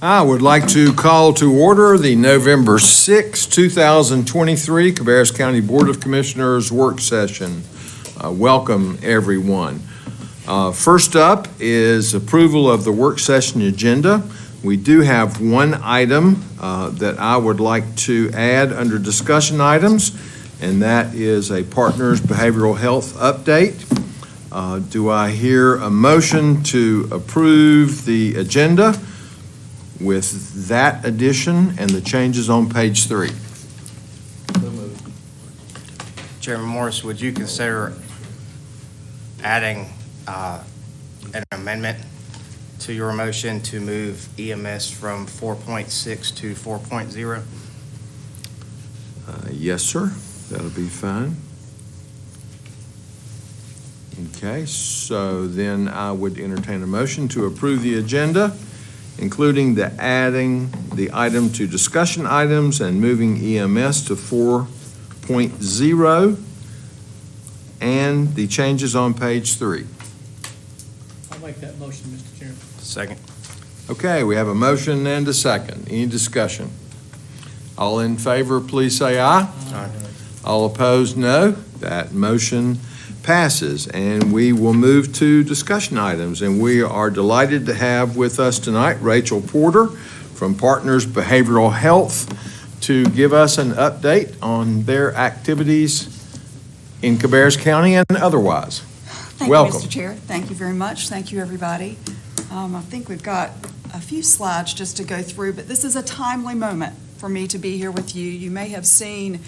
I would like to call to order the November 6, 2023 Cabarrus County Board of Commissioners work session. Welcome, everyone. First up is approval of the work session agenda. We do have one item that I would like to add under discussion items, and that is a Partners Behavioral Health update. Do I hear a motion to approve the agenda with that addition and the changes on page 3? Chairman Morris, would you consider adding an amendment to your motion to move EMS from 4.6 to 4.0? Yes, sir. That'll be fine. Okay, so then I would entertain a motion to approve the agenda, including the adding the item to discussion items and moving EMS to 4.0 and the changes on page 3. I'll make that motion, Mr. Chairman. Second. Okay, we have a motion and a second. Any discussion? All in favor, please say aye. Aye. All opposed, no. That motion passes, and we will move to discussion items. And we are delighted to have with us tonight Rachel Porter from Partners Behavioral Health to give us an update on their activities in Cabarrus County and otherwise. Welcome. Thank you, Mr. Chair. Thank you very much. Thank you, everybody. I think we've got a few slides just to go through, but this is a timely moment for me to be here with you. You may have seen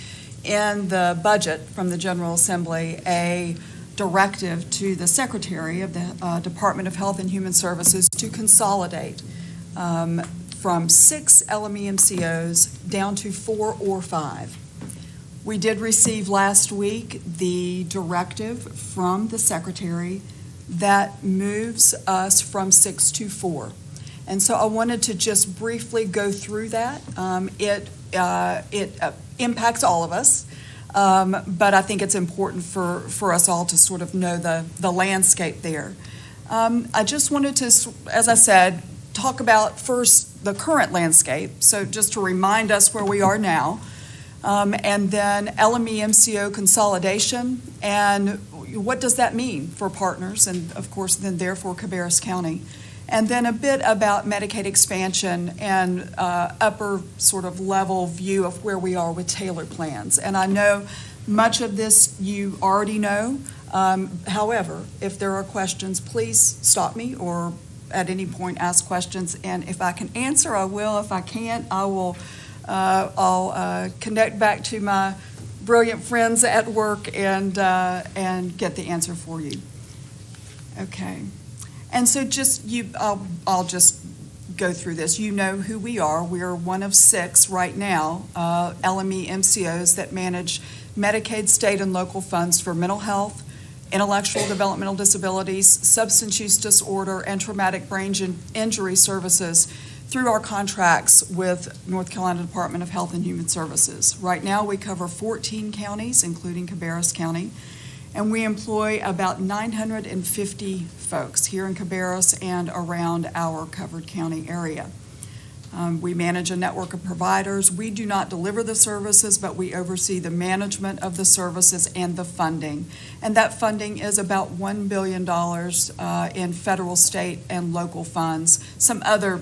in the budget from the General Assembly a directive to the Secretary of the Department of Health and Human Services to consolidate from 6 LMEMCOs down to 4 or 5. We did receive last week the directive from the Secretary that moves us from 6 to 4. And so I wanted to just briefly go through that. It impacts all of us, but I think it's important for us all to sort of know the landscape there. I just wanted to, as I said, talk about first the current landscape, so just to remind us where we are now, and then LME-MCO consolidation, and what does that mean for partners, and of course then therefore Cabarrus County. And then a bit about Medicaid expansion and upper sort of level view of where we are with tailored plans. And I know much of this you already know. However, if there are questions, please stop me or at any point ask questions. And if I can answer, I will. If I can't, I will. I'll connect back to my brilliant friends at work and get the answer for you. Okay. And so I'll just go through this. You know who we are. We are one of 6 right now LME MCOs that manage Medicaid, state, and local funds for mental health, intellectual developmental disabilities, substance use disorder, and traumatic brain injury services through our contracts with North Carolina Department of Health and Human Services. Right now we cover 14 counties, including Cabarrus County, and we employ about 950 folks here in Cabarrus and around our covered county area. We manage a network of providers. We do not deliver the services, but we oversee the management of the services and the funding. And that funding is about $1 billion in federal, state, and local funds, some other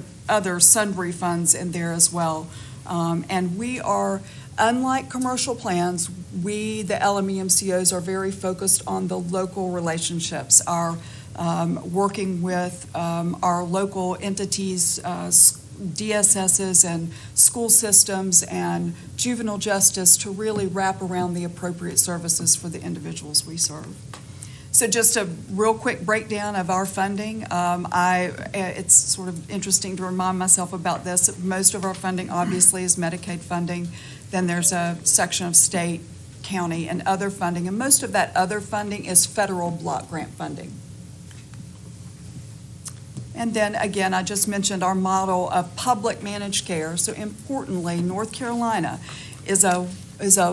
sundry funds in there as well. And we are, unlike commercial plans, we, the LME-MCOs, are very focused on the local relationships, our working with our local entities, DSSs and school systems and juvenile justice to really wrap around the appropriate services for the individuals we serve. So just a real quick breakdown of our funding. It's sort of interesting to remind myself about this. Most of our funding obviously is Medicaid funding. Then there's a section of state, county, and other funding. And most of that other funding is federal block grant funding. And then again, I just mentioned our model of public managed care. So importantly, North Carolina is a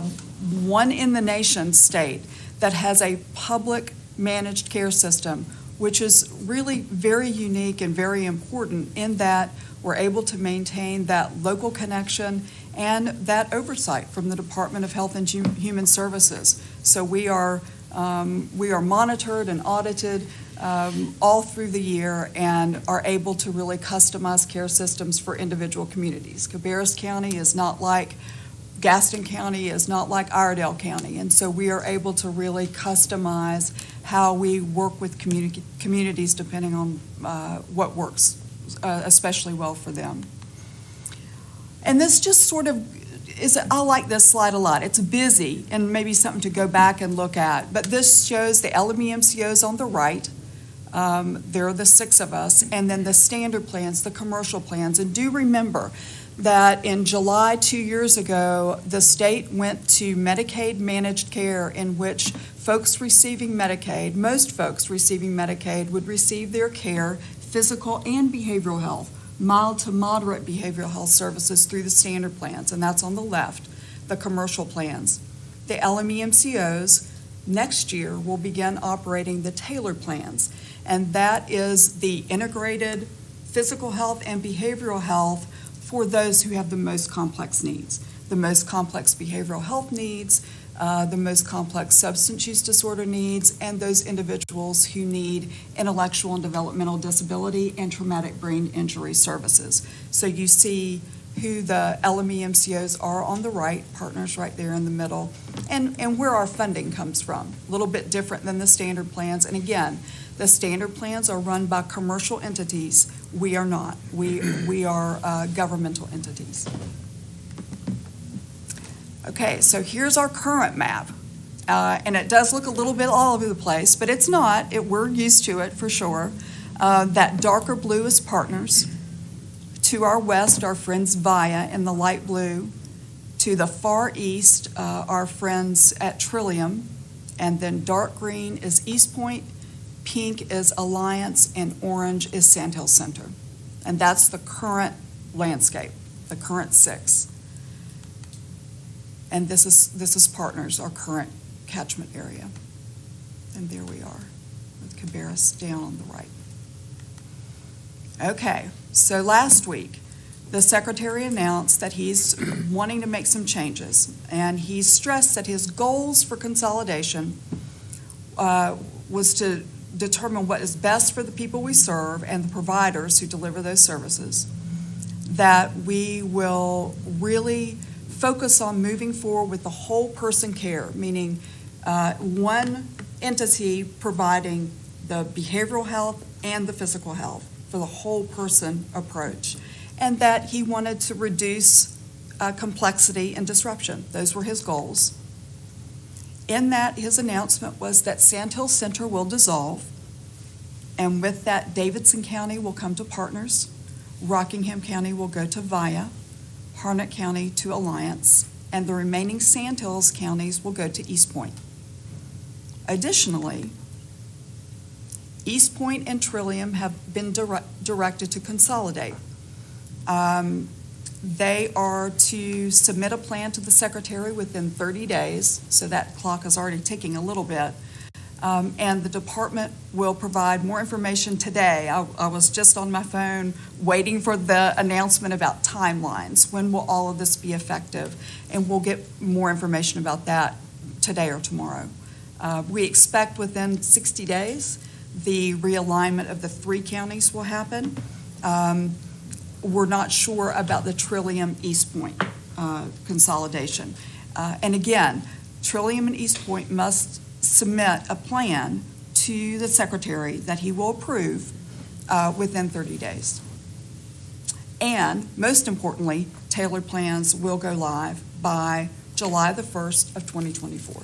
one in the nation state that has a public managed care system, which is really very unique and very important in that we're able to maintain that local connection and that oversight from the Department of Health and Human Services. So we are monitored and audited all through the year and are able to really customize care systems for individual communities. Cabarrus County is not like Gaston County, is not like Iredell County, and so we are able to really customize how we work with communities depending on what works especially well for them. And this just sort of I like this slide a lot. It's busy and maybe something to go back and look at, but this shows the LME-MCOs on the right. There are the 6 of us, and then the standard plans, the commercial plans. And do remember that in July 2 years ago, the state went to Medicaid managed care, in which folks receiving Medicaid, most folks receiving Medicaid, would receive their care, physical and behavioral health, mild to moderate behavioral health services through the standard plans, and that's on the left, the commercial plans. The LME-MCOs next year will begin operating the tailored plans, and that is the integrated physical health and behavioral health for those who have the most complex needs, the most complex behavioral health needs, the most complex substance use disorder needs, and those individuals who need intellectual and developmental disability and traumatic brain injury services. So you see who the LME-MCOs are on the right, partners right there in the middle, and where our funding comes from. A little bit different than the standard plans. And again, the standard plans are run by commercial entities. We are not. We are governmental entities. Okay, so here's our current map. And it does look a little bit all over the place, but it's not. We're used to it for sure. That darker blue is partners. To our west, our friends Via in the light blue. To the far east, our friends at Trillium. And then dark green is East Point, pink is Alliance, and orange is Sandhill Center. And that's the current landscape, the current 6. And this is Partners, our current catchment area. And there we are, with Cabarrus down on the right. Okay, so last week, the Secretary announced that he's wanting to make some changes, and he stressed that his goals for consolidation was to determine what is best for the people we serve and the providers who deliver those services, that we will really focus on moving forward with the whole person care, meaning one entity providing the behavioral health and the physical health for the whole person approach, and that he wanted to reduce complexity and disruption. Those were his goals. In that, his announcement was that Sandhill Center will dissolve, and with that, Davidson County will come to Partners, Rockingham County will go to Via, Harnett County to Alliance, and the remaining Sandhills counties will go to East Point. Additionally, East Point and Trillium have been directed to consolidate. They are to submit a plan to the Secretary within 30 days, so that clock is already ticking a little bit. And the department will provide more information today. I was just on my phone waiting for the announcement about timelines. When will all of this be effective? And we'll get more information about that today or tomorrow. We expect within 60 days the realignment of the 3 counties will happen. We're not sure about the Trillium East Point consolidation. And again, Trillium and East Point must submit a plan to the Secretary that he will approve within 30 days. And most importantly, tailored plans will go live by July the 1st of 2024,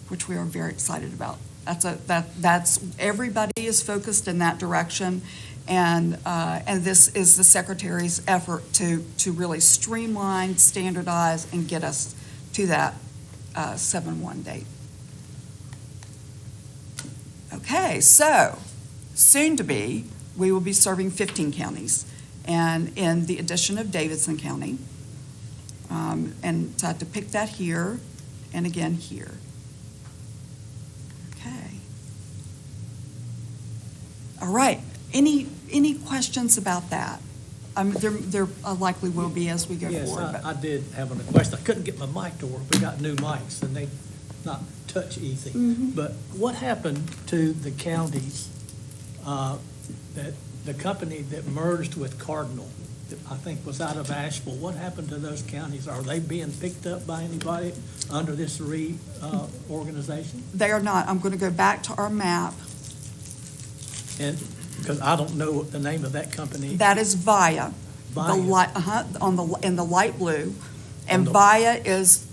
which we are very excited about. That's everybody is focused in that direction, and this is the Secretary's effort to really streamline, standardize, and get us to that 7/1 date. Okay, so soon to be, we will be serving 15 counties, and in the addition of Davidson County, and so I had to pick that here, and again here. Okay. All right. Any questions about that? There likely will be as we go Yes, forward. but- I did have a question. I couldn't get my mic to work. We got new mics and they not touch easy. But what happened to the counties, that the company that merged with Cardinal, that I think was out of Asheville? What happened to those counties? Are they being picked up by anybody under this reorganization? They are not. I'm going to go back to our map. And, because I don't know the name of that company. That is Via. Via. In the light blue. And On the- Via is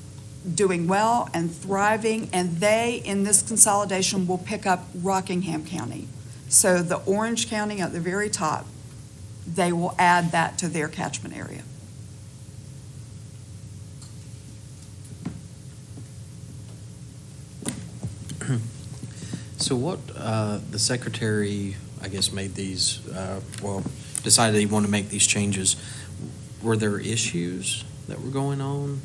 doing well and thriving, and they, in this consolidation, will pick up Rockingham County. So the orange county at the very top, they will add that to their catchment area. So what, the secretary, I guess, made these, decided he wanted to make these changes. Were there issues that were going on?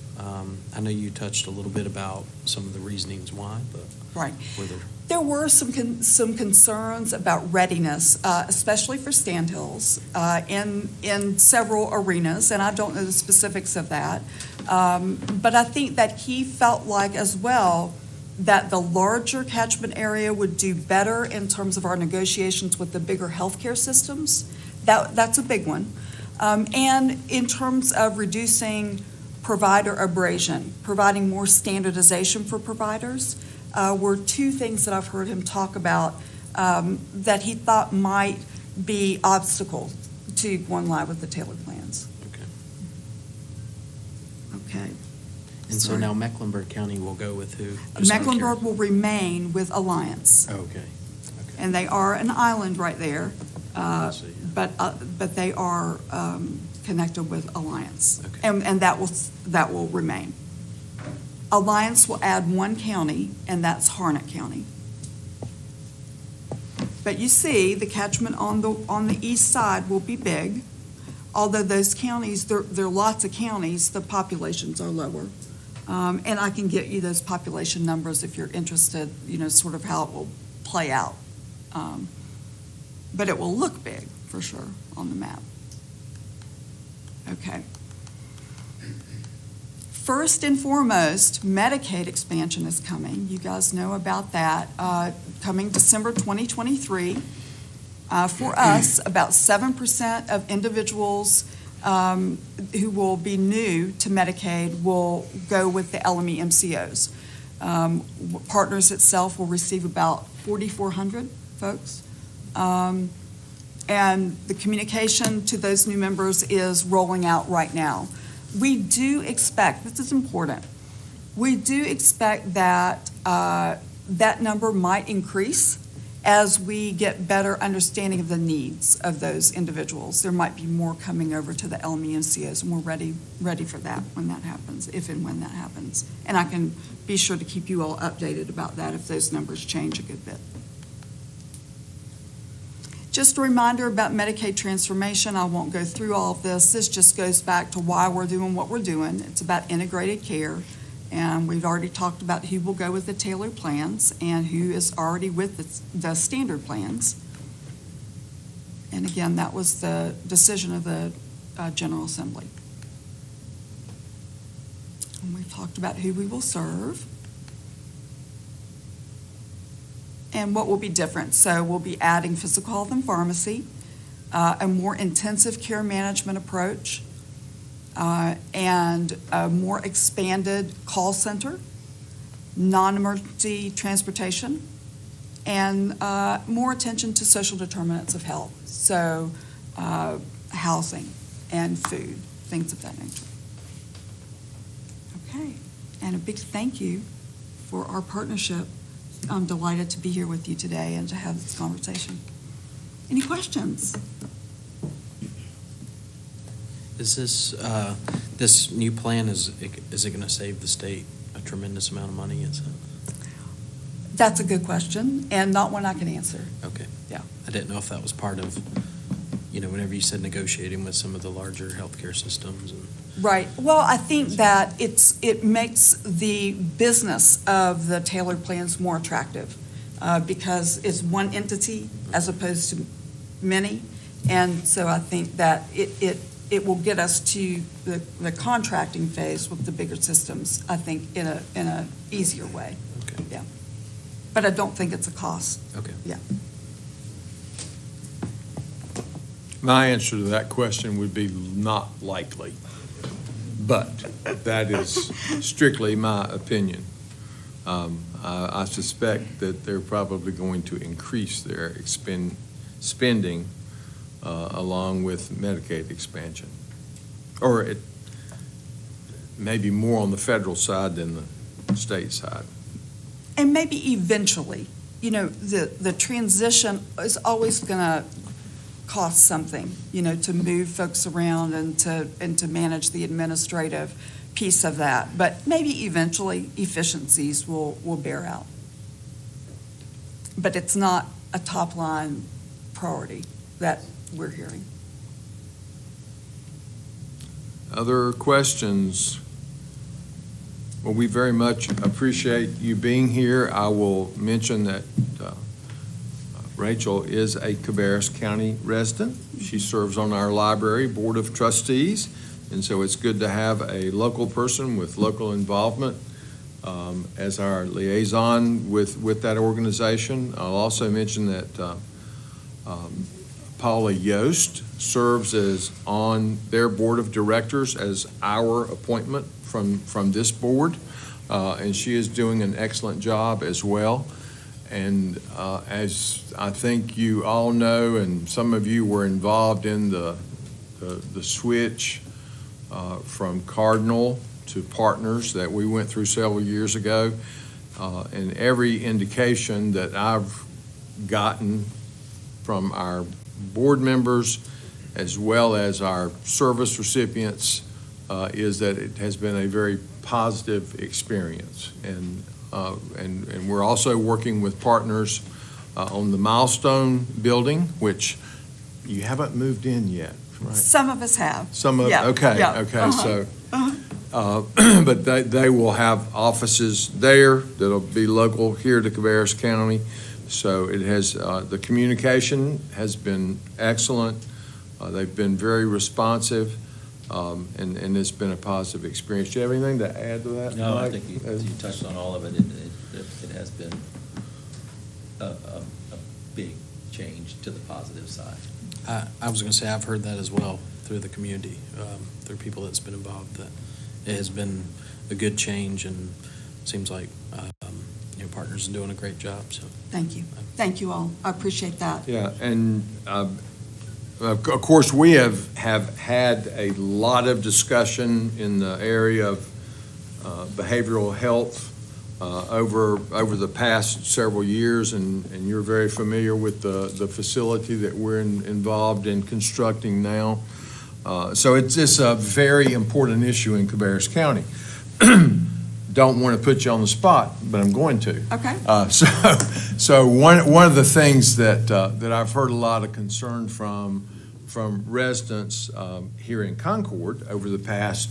I know you touched a little bit about some of the reasonings why, but Right. were there? There were some concerns about readiness, especially for Stand Hills, in several arenas, and I don't know the specifics of that. But I think that he felt like as well that the larger catchment area would do better in terms of our negotiations with the bigger healthcare systems. That's a big one. And in terms of reducing provider abrasion, providing more standardization for providers, were two things that I've heard him talk about that he thought might be obstacles to going live with the tailored plans. Okay. Okay. And so Sorry. now Mecklenburg County will go with who? Just out of Mecklenburg will remain with Alliance, curiosity. Okay. and they are an island right there, I see. but they are connected with Alliance. Okay. And that will remain. Alliance will add one county, and that's Harnett County. But you see, the catchment on the east side will be big. Although those counties, there are lots of counties, the populations are lower. And I can get you those population numbers if you're interested, sort of how it will play out. But it will look big, for sure, on the map. Okay. First and foremost, Medicaid expansion is coming. You guys know about that. Coming December 2023. For us, about 7% of individuals who will be new to Medicaid will go with the LME MCOs. Partners itself will receive about 4,400 folks. And the communication to those new members is rolling out right now. We do expect, this is important, we do expect that that number might increase as we get better understanding of the needs of those individuals. There might be more coming over to the LME MCOs, and we're ready for that when that happens, if and when that happens. And I can be sure to keep you all updated about that if those numbers change a good bit. Just a reminder about Medicaid transformation. I won't go through all of this. This just goes back to why we're doing what we're doing. It's about integrated care. And we've already talked about who will go with the tailored plans and who is already with the standard plans. And again, that was the decision of the General Assembly. And we've talked about who we will serve and what will be different. So we'll be adding physical health and pharmacy, a more intensive care management approach, and a more expanded call center, non-emergency transportation, and more attention to social determinants of health, so housing and food, things of that nature. Okay, and a big thank you for our partnership. I'm delighted to be here with you today and to have this conversation. Any questions? Is this new plan, is it going to save the state a tremendous amount of money? Is it? That's a good question, and not one I can answer. Okay. Yeah. I didn't know if that was part of, whenever you said negotiating with some of the larger healthcare systems. Right. Well, I think that it makes the business of the tailored plans more attractive because it's one entity as opposed to many. And so I think that it it will get us to the contracting phase with the bigger systems, I think, in a easier way. Okay. Yeah. But I don't think it's a cost. Okay. Yeah. My answer to that question would be not likely, but that is strictly my opinion. I suspect that they're probably going to increase their spending along with Medicaid expansion. Or it may be more on the federal side than the state side. And maybe eventually, the transition is always going to cost something, to move folks around and to manage the administrative piece of that. But maybe eventually efficiencies will bear out. But it's not a top-line priority that we're hearing. Other questions? Well, we very much appreciate you being here. I will mention that Rachel is a Cabarrus County resident. She serves on our library board of trustees, and so it's good to have a local person with local involvement as our liaison with that organization. I'll also mention that Paula Yost serves as on their board of directors as our appointment from this board, and she is doing an excellent job as well. And as I think you all know, and some of you were involved in the switch from Cardinal to Partners that we went through several years ago, and every indication that I've gotten from our board members as well as our service recipients is that it has been a very positive experience. And we're also working with Partners on the Milestone building, which you haven't moved in yet, right? Some of us have. Okay, Uh-huh. so, but they will have offices there that'll be local here to Cabarrus County. So it has, the communication has been excellent. They've been very responsive, and it's been a positive experience. Do you have anything to add to that, No, I Mike? think you touched on all of it. It has been a big change to the positive side. I was going to say, I've heard that as well through the community, through people that's been involved, that it has been a good change, and seems like Partners are doing a great job. So Thank you. Thank you all. I appreciate that. Yeah, and of course, we have had a lot of discussion in the area of behavioral health over the past several years, and you're very familiar with the facility that we're involved in constructing now. So it's a very important issue in Cabarrus County. Don't want to put you on the spot, but I'm going to. Okay. So one of the things that I've heard a lot of concern from residents here in Concord over the past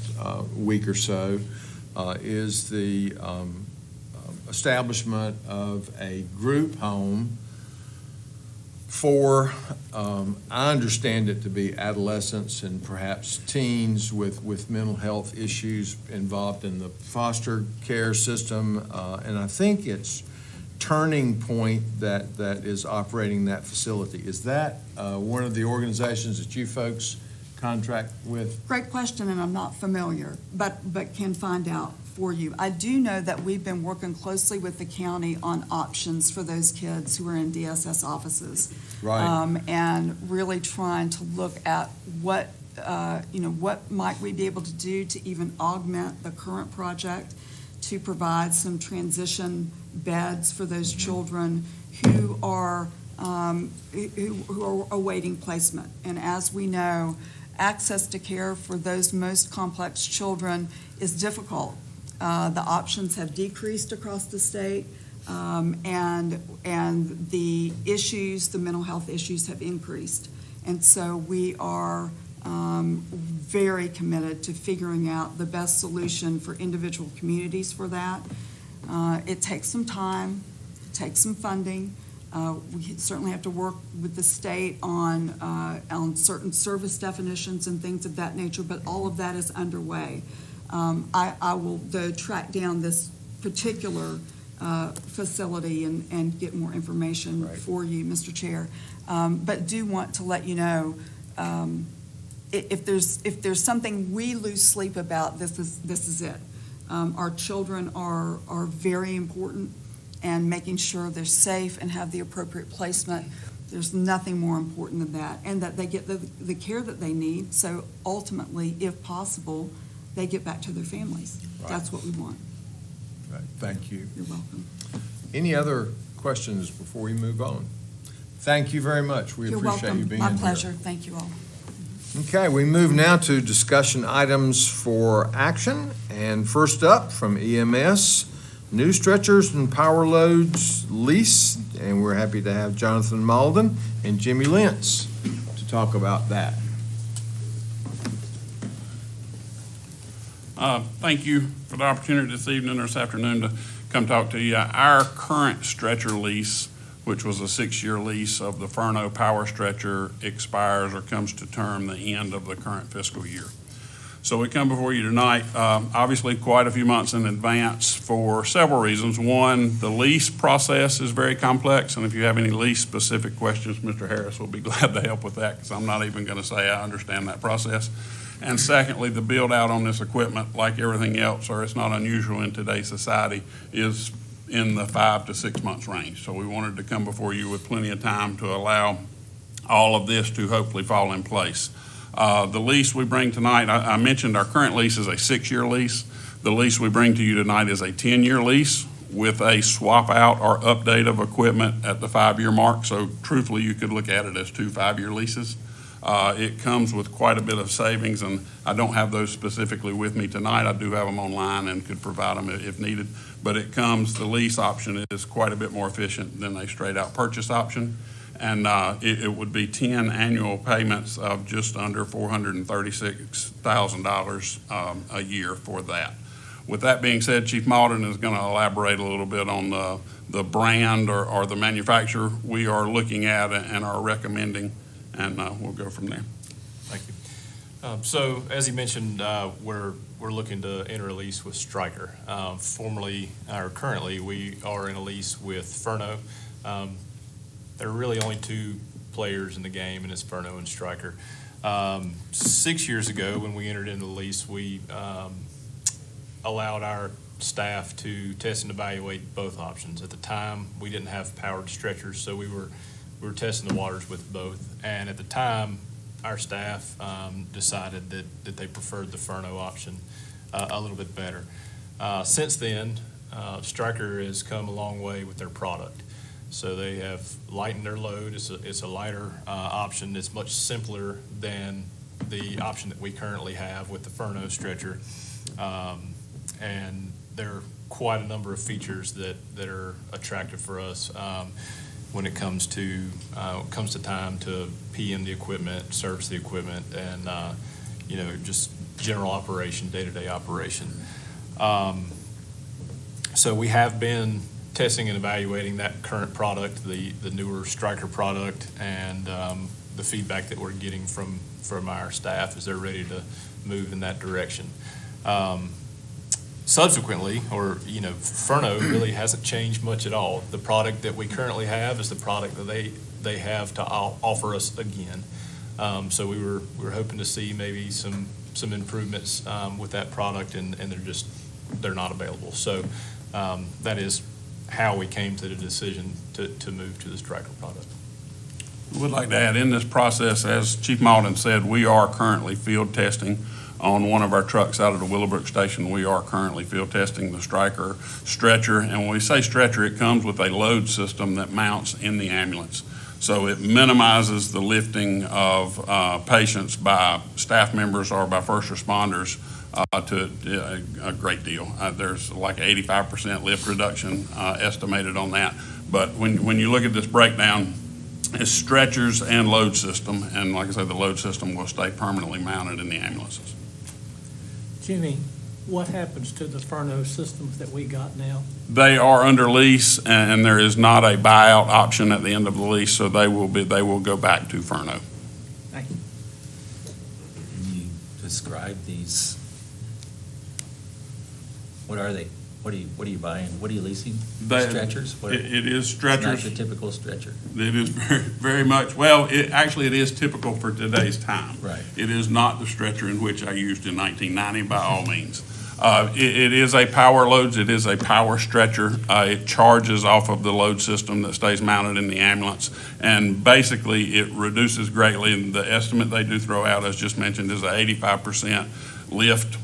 week or so is the establishment of a group home for, I understand it to be adolescents and perhaps teens with mental health issues involved in the foster care system. And I think it's Turning Point that is operating that facility. Is that one of the organizations that you folks contract with? Great question, and I'm not familiar, but can find out for you. I do know that we've been working closely with the county on options for those kids who are in DSS offices. Right. And really trying to look at what might we be able to do to even augment the current project to provide some transition beds for those children who are awaiting placement. And as we know, access to care for those most complex children is difficult. The options have decreased across the state, and the issues, the mental health issues, have increased. And so we are very committed to figuring out the best solution for individual communities for that. It takes some time, it takes some funding, We certainly have to work with the state on certain service definitions and things of that nature, but all of that is underway. I will, though, track down this particular facility and get more information Right. for you, Mr. Chair. But do want to let you know, if there's something we lose sleep about, this is it. Our children are very important, and making sure they're safe and have the appropriate placement. There's nothing more important than that, and that they get the care that they need. So ultimately, if possible, they get back to their families. Right. That's what we want. Right. Thank you. You're welcome. Any other questions before we move on? Thank you very much. We You're appreciate welcome. you being here. My pleasure. Thank you all. Okay, we move now to discussion items for action. And first up, from EMS, new stretchers and power loads lease. And we're happy to have Jonathan Malden and Jimmy Lentz to talk about that. Thank you for the opportunity this evening or this afternoon to come talk to you. Our current stretcher lease, which was a 6-year lease of the Furno power stretcher, expires or comes to term the end of the current fiscal year. So we come before you tonight, obviously quite a few months in advance for several reasons. One, the lease process is very complex, and if you have any lease-specific questions, Mr. Harris will be glad to help with that, because I'm not even going to say I understand that process. And secondly, the build-out on this equipment, like everything else, or it's not unusual in today's society, is in the 5 to 6 months range. So we wanted to come before you with plenty of time to allow all of this to hopefully fall in place. The lease we bring tonight, I mentioned our current lease is a 6-year lease. The lease we bring to you tonight is a 10-year lease with a swap out or update of equipment at the 5-year mark. So truthfully, you could look at it as 2 5-year leases. It comes with quite a bit of savings, and I don't have those specifically with me tonight. I do have them online and could provide them if needed. But the lease option is quite a bit more efficient than a straight-out purchase option. And it would be 10 annual payments of just under $436,000 a year for that. With that being said, Chief Malden is going to elaborate a little bit on the brand or the manufacturer we are looking at and are recommending, and we'll go from there. Thank you. So, as he mentioned, we're looking to enter a lease with Stryker. Currently, we are in a lease with Furno. There are really only 2 players in the game, and it's Furno and Stryker. 6 years ago, when we entered into the lease, we allowed our staff to test and evaluate both options. At the time, we didn't have powered stretchers, so we were testing the waters with both. And at the time, our staff decided that they preferred the Furno option a little bit better. Since then, Stryker has come a long way with their product. So they have lightened their load. It's a lighter option. It's much simpler than the option that we currently have with the Furno stretcher. And there are quite a number of features that are attractive for us when it comes to time to PM the equipment, service the equipment, and just general operation, day-to-day operation. So we have been testing and evaluating that current product, the newer Stryker product, and the feedback that we're getting from our staff as they're ready to move in that direction. Subsequently, Furno really hasn't changed much at all. The product that we currently have is the product that they have to offer us again. So we were hoping to see maybe some improvements with that product, and they're not available. So that is how we came to the decision to move to the Stryker product. I would like to add, in this process, as Chief Malden said, we are currently field testing on one of our trucks out of the Willowbrook station. We are currently field testing the Stryker stretcher, and when we say stretcher, it comes with a load system that mounts in the ambulance. So it minimizes the lifting of patients by staff members or by first responders to a great deal. There's like 85% lift reduction estimated on that. But when you look at this breakdown, it's stretchers and load system, and like I said, the load system will stay permanently mounted in the ambulances. Jimmy, what happens to the Furno systems that we got now? They are under lease, and there is not a buyout option at the end of the lease, so they will go back to Furno. Thank you. Can you describe these? What are they? What are you buying? What are you leasing? Stretchers? What- It is It's not stretchers. the typical stretcher. It is very, very much, well, it is typical for today's time. Right. It is not the stretcher in which I used in 1990, by all means. It is a power loads, it is a power stretcher. It charges off of the load system that stays mounted in the ambulance. And basically, it reduces greatly, and the estimate they do throw out, as just mentioned, is a 85% lift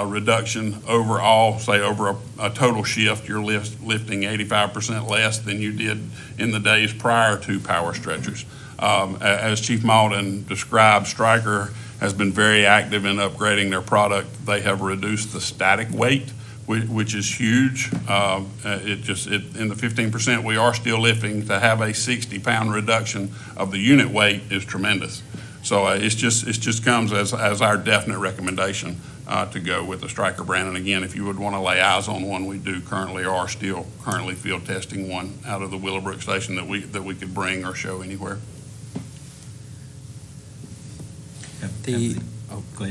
reduction overall. Say over a total shift, you're lifting 85% less than you did in the days prior to power stretchers. As Chief Malden described, Stryker has been very active in upgrading their product. They have reduced the static weight, which is huge. In the 15% we are still lifting, to have a 60-pound reduction of the unit weight is tremendous. So it just comes as our definite recommendation to go with the Stryker brand. And again, if you would want to lay eyes on one, we do still currently field testing one out of the Willowbrook station that we could bring or show anywhere. Go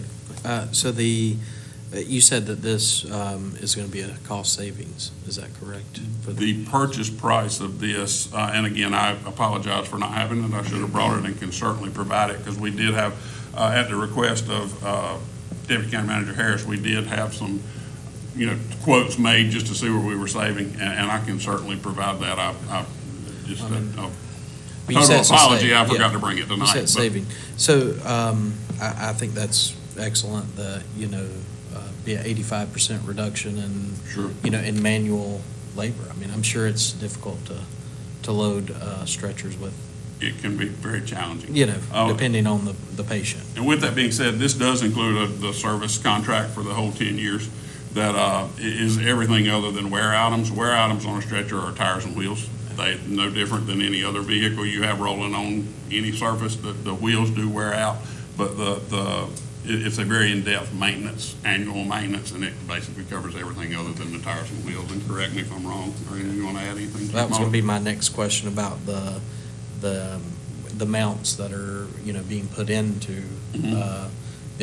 ahead. So you said that this is going to be a cost savings, is that correct? The purchase price of this, and again, I apologize for not having it. I should have brought it and can certainly provide it, because we did have, at the request of Deputy County Manager Harris, we did have some, quotes made just to see what we were saving, and I can certainly provide that. But you said it's a apology, I save- forgot yeah. to bring it tonight. You said but- saving. So I think that's excellent, be an 85% reduction in, Sure. in manual labor. I mean, I'm sure it's difficult to load stretchers with, It can be very challenging. depending on the patient. And with that being said, this does include the service contract for the whole 10 years that is everything other than wear items. Wear items on a stretcher are tires and wheels. They no different than any other vehicle you have rolling on any surface. The wheels do wear out, but it's a very in-depth maintenance, annual maintenance, and it basically covers everything other than the tires and wheels. And correct me if I'm wrong, or anything you want to add anything? That was going to be my next question about the mounts that are, being put into the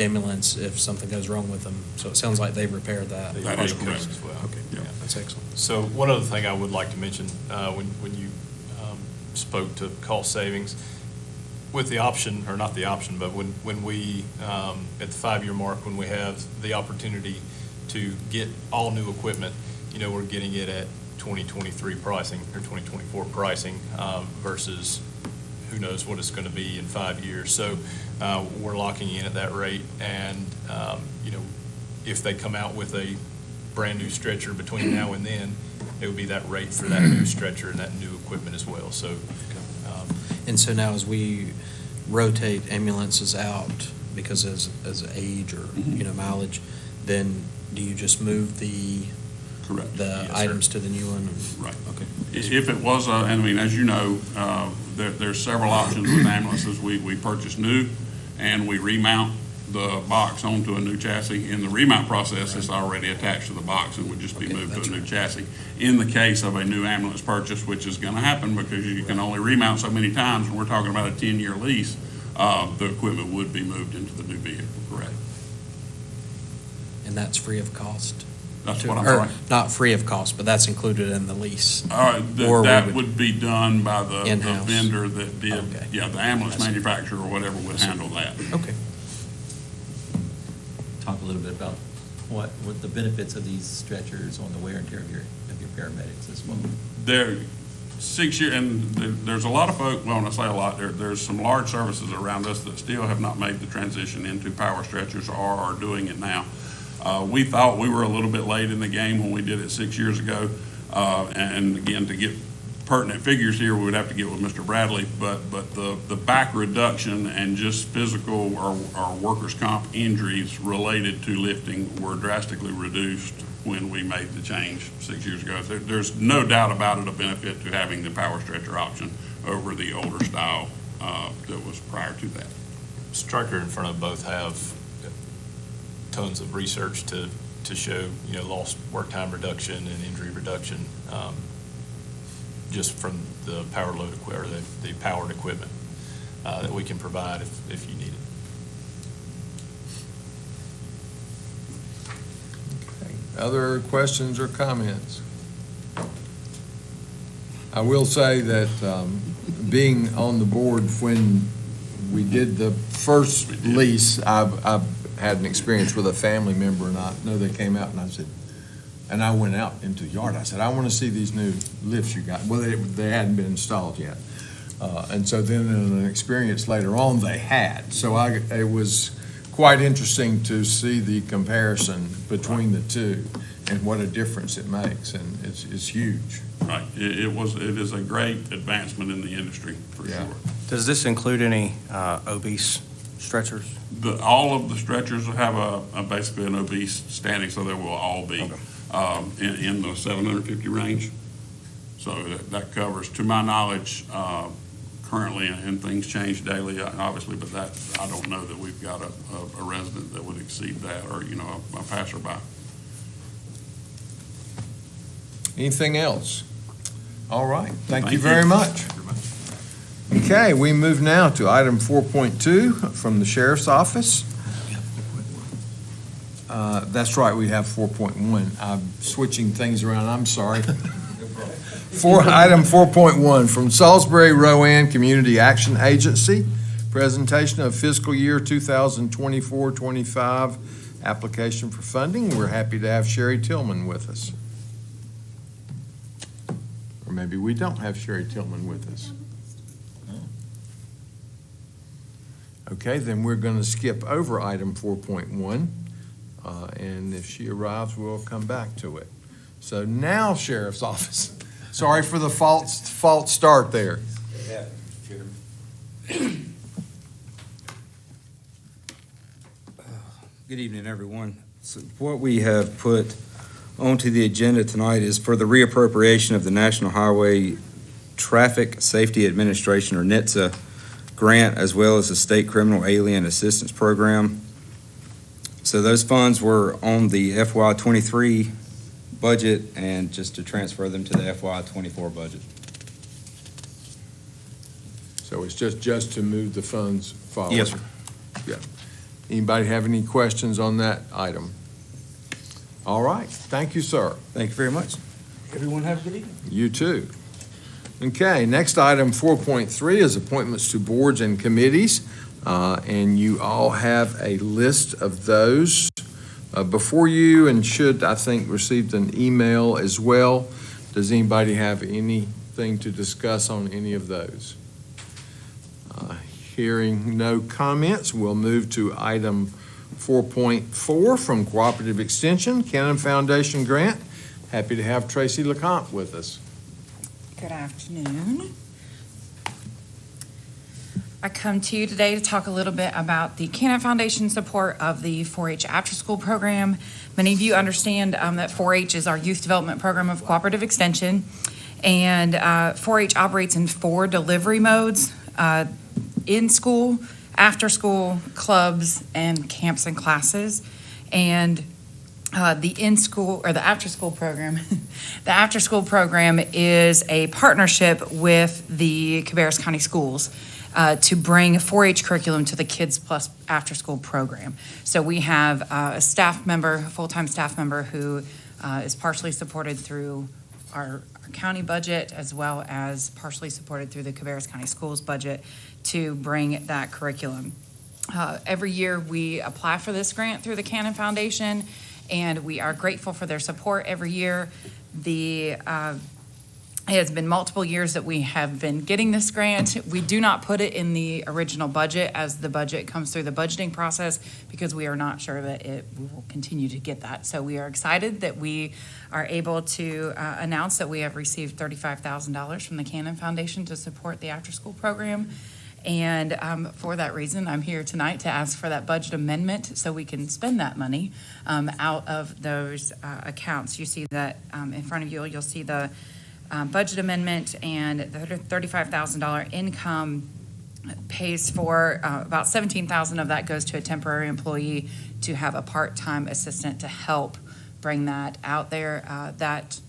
ambulance if something goes wrong with them. So it sounds like they've repaired that. That is correct. As well. Okay, Yeah. that's excellent. So one other thing I would like to mention, when you spoke to cost savings, with the option, or not the option, but when we, at the 5-year mark, when we have the opportunity to get all new equipment, we're getting it at 2023 pricing or 2024 pricing versus who knows what it's going to be in 5 years. So we're locking in at that rate, and if they come out with a brand-new stretcher between now and then, it would be that rate for that new stretcher and that new equipment as well. So And so now as we rotate ambulances out, because as age or, mileage, then do you just move the Correct. Yes, sir. items to the new one? Right. Okay. If it was, and I mean, as you know, there's several options with ambulances. We purchase new, and we remount the box onto a new chassis. In the remount process, it's already attached to the box and would just be Okay, moved to that's a new right. chassis. In the case of a new ambulance purchase, which is going to happen because you can only remount so many times, and we're talking about a 10-year lease, the equipment would be moved into the new vehicle, correct? And that's free of cost? That's what I'm Or sorry. not free of cost, but that's included in the lease? That Or we would- would be done by the In-house. vendor that did, Okay. the ambulance I see. manufacturer or whatever would handle that. Okay. Talk a little bit about what the benefits of these stretchers on the wear and tear of your paramedics as well. There, 6 year, and there's a lot of folk, well, when I say a lot, there's some large services around us that still have not made the transition into power stretchers or are doing it now. We thought we were a little bit late in the game when we did it 6 years ago. And again, to get pertinent figures here, we would have to get with Mr. Bradley, but the back reduction and just physical or workers' comp injuries related to lifting were drastically reduced when we made the change 6 years ago. There's no doubt about it, a benefit to having the power stretcher option over the older style that was prior to that. Stryker and Furno both have tons of research to to show, lost work time reduction and injury reduction, just from the power load or the powered equipment that we can provide if you need it. Other questions or comments? I will say that being on the board when we did the first lease, I've had an experience with a family member, and I know they came out and I said, and I went out into the yard, I said, I want to see these new lifts you got. Well, they hadn't been installed yet. And so then in an experience later on, they had. So it was quite interesting to see the comparison between the two and what a difference it makes, and it's huge. Right, it is a great advancement in the industry, for Yeah. sure. Does this include any obese stretchers? All of the stretchers have basically an obese standing, so they will all be in the 750 range. So that covers, to my knowledge, currently, and things change daily, obviously, but that, I don't know that we've got a resident that would exceed that, or, a passerby. Anything else? All right, thank you very much. Okay, we move now to item 4.2 from the Sheriff's Office. That's right, we have 4.1. I'm switching things around, I'm sorry. Item 4.1 from Salisbury Rowan Community Action Agency, presentation of fiscal year 2024-25 application for funding. We're happy to have Sherry Tillman with us. Or maybe we don't have Sherry Tillman with us. Okay, then we're going to skip over item 4.1, and if she arrives, we'll come back to it. So now, Sheriff's Office. Sorry for the false start there. Good evening, everyone. So what we have put onto the agenda tonight is for the reappropriation of the National Highway Traffic Safety Administration, or NHTSA, grant, as well as the State Criminal Alien Assistance Program. So those funds were on the FY23 budget, and just to transfer them to the FY24 budget. So it's just to move the funds forward? Yes, sir. Yeah. Anybody have any questions on that item? All right, thank you, sir. Thank you very much. Everyone have a good evening. You too. Okay, next item, 4.3, is appointments to boards and committees, and you all have a list of those before you, and should, I think, received an email as well. Does anybody have anything to discuss on any of those? Hearing no comments, we'll move to item 4.4 from Cooperative Extension, Cannon Foundation Grant. Happy to have Tracy LeCompte with us. Good afternoon. I come to you today to talk a little bit about the Cannon Foundation support of the 4-H after-school program. Many of you understand that 4-H is our youth development program of Cooperative Extension, and 4-H operates in 4 delivery modes: in school, after school, clubs, and camps and classes. And the in-school, or the after-school program, the after-school program is a partnership with the Cabarrus County Schools to bring 4-H curriculum to the Kids Plus after-school program. So we have a staff member, a full-time staff member, who is partially supported through our county budget, as well as partially supported through the Cabarrus County Schools budget, to bring that curriculum. Every year we apply for this grant through the Cannon Foundation, and we are grateful for their support every year. It has been multiple years that we have been getting this grant. We do not put it in the original budget as the budget comes through the budgeting process, because we are not sure that we will continue to get that. So we are excited that we are able to announce that we have received $35,000 from the Cannon Foundation to support the after-school program. And for that reason, I'm here tonight to ask for that budget amendment so we can spend that money out of those accounts. You see that in front of you. You'll see the budget amendment, and the $35,000 income pays for about $17,000 of that goes to a temporary employee to have a part-time assistant to help bring that out there. Those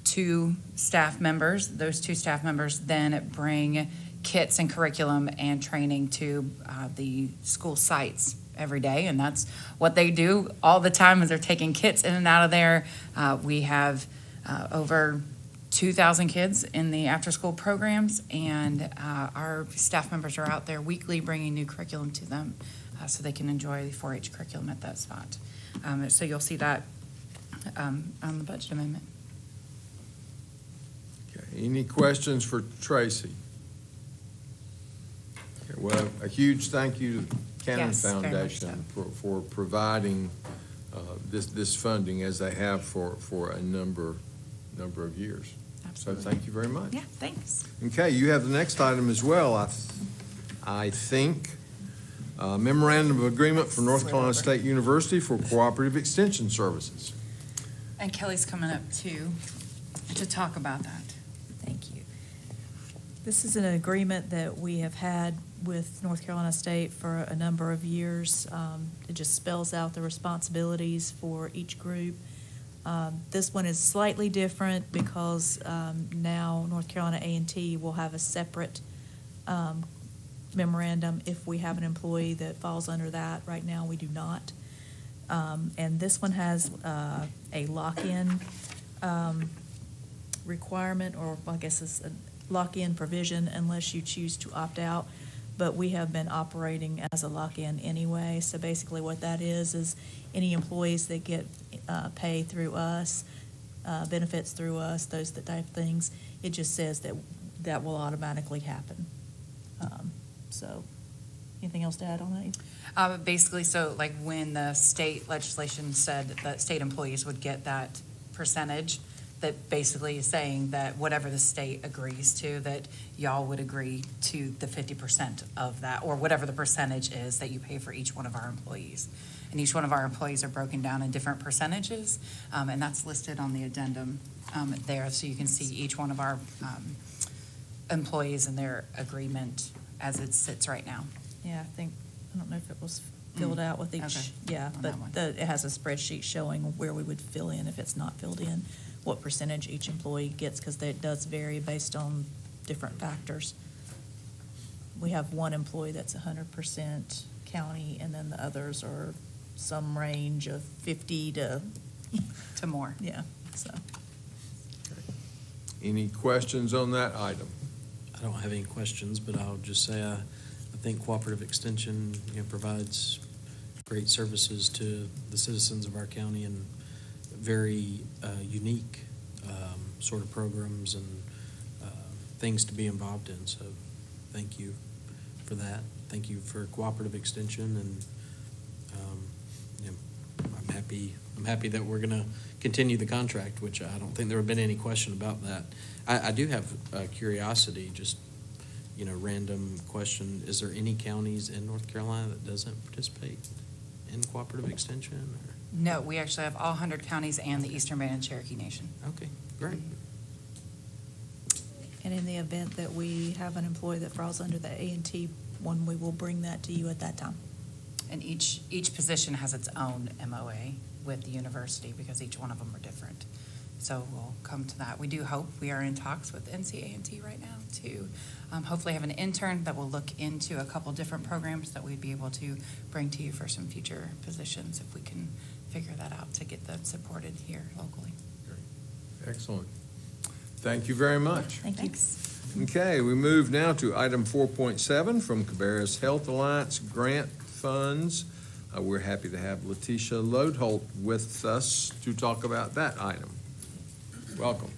two staff members then bring kits and curriculum and training to the school sites every day, and that's what they do all the time as they're taking kits in and out of there. We have over 2,000 kids in the after-school programs, and our staff members are out there weekly bringing new curriculum to them so they can enjoy the 4-H curriculum at that spot. So you'll see that on the budget amendment. Okay, any questions for Tracy? Okay, well, a huge thank you to the Cannon Yes, very much Foundation for providing this funding as they have for a number of years. Absolutely. So thank you very much. Yeah, thanks. Okay, you have the next item as well, I think. Memorandum of Agreement for North Carolina State University for Cooperative Extension Services. And Kelly's coming up too to talk about that. Thank you. This is an agreement that we have had with North Carolina State for a number of years. It just spells out the responsibilities for each group. This one is slightly different because now North Carolina A&T will have a separate memorandum if we have an employee that falls under that. Right now, we do not. And this one has a lock-in requirement, or I guess it's a lock-in provision unless you choose to opt out. But we have been operating as a lock-in anyway. So basically what that is any employees that get pay through us, benefits through us, those type of things, it just says that will automatically happen. So anything else to add on that? Basically, so like when the state legislation said that state employees would get that percentage, that basically is saying that whatever the state agrees to, that y'all would agree to the 50% of that, or whatever the percentage is that you pay for each one of our employees. And each one of our employees are broken down in different percentages, and that's listed on the addendum there, so you can see each one of our employees and their agreement as it sits right now. Yeah, I don't know if it was filled out with each, Okay. yeah, On but that one. it has a spreadsheet showing where we would fill in if it's not filled in, what percentage each employee gets, because it does vary based on different factors. We have one employee that's 100% county, and then the others are some range of 50 to, more. yeah, so. Any questions on that item? I don't have any questions, but I'll just say I think Cooperative Extension provides great services to the citizens of our county and very unique sort of programs and things to be involved in. So thank you for that. Thank you for Cooperative Extension, and I'm happy that we're going to continue the contract, which I don't think there have been any question about that. I do have curiosity, just random question. Is there any counties in North Carolina that doesn't participate in Cooperative Extension? Or? No, we actually have all 100 counties and the Eastern Band and Cherokee Nation. Okay, great. And in the event that we have an employee that falls under the A&T one, we will bring that to you at that time. And each position has its own MOA with the university because each one of them are different. So we'll come to that. We do hope, we are in talks with NCA&T right now to hopefully have an intern that will look into a couple different programs that we'd be able to bring to you for some future positions if we can figure that out to get that supported here locally. Excellent. Thank you very much. Thank you. Thanks. Okay, we move now to item 4.7 from Cabarrus Health Alliance Grant Funds. We're happy to have Letitia Lodeholt with us to talk about that item. Welcome.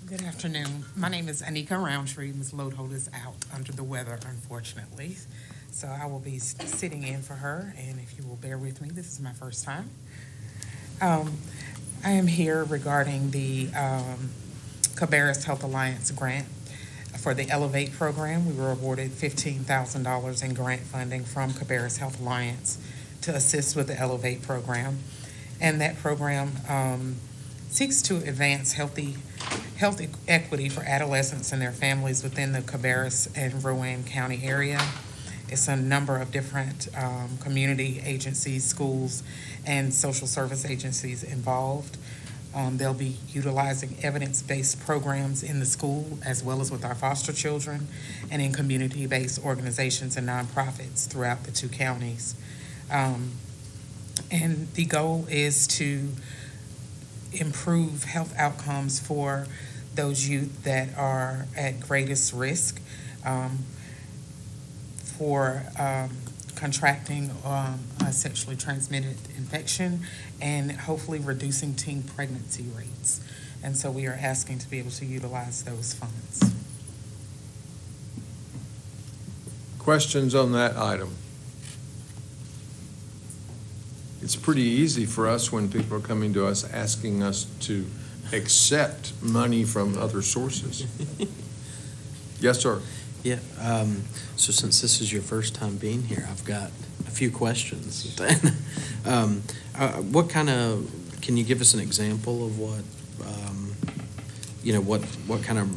Good afternoon. My name is Anika Roundtree. Ms. Lodeholt is out under the weather, unfortunately. So I will be sitting in for her, and if you will bear with me, this is my first time. I am here regarding the Cabarrus Health Alliance grant for the Elevate program. We were awarded $15,000 in grant funding from Cabarrus Health Alliance to assist with the Elevate program. And that program seeks to advance health equity for adolescents and their families within the Cabarrus and Rowan County area. It's a number of different community agencies, schools, and social service agencies involved. They'll be utilizing evidence-based programs in the school as well as with our foster children and in community-based organizations and nonprofits throughout the two counties. And the goal is to improve health outcomes for those youth that are at greatest risk for contracting a sexually transmitted infection and hopefully reducing teen pregnancy rates. And so we are asking to be able to utilize those funds. Questions on that item? It's pretty easy for us when people are coming to us asking us to accept money from other sources. Yes, sir. Yeah, so since this is your first time being here, I've got a few questions. What kind of, can you give us an example of what, what kind of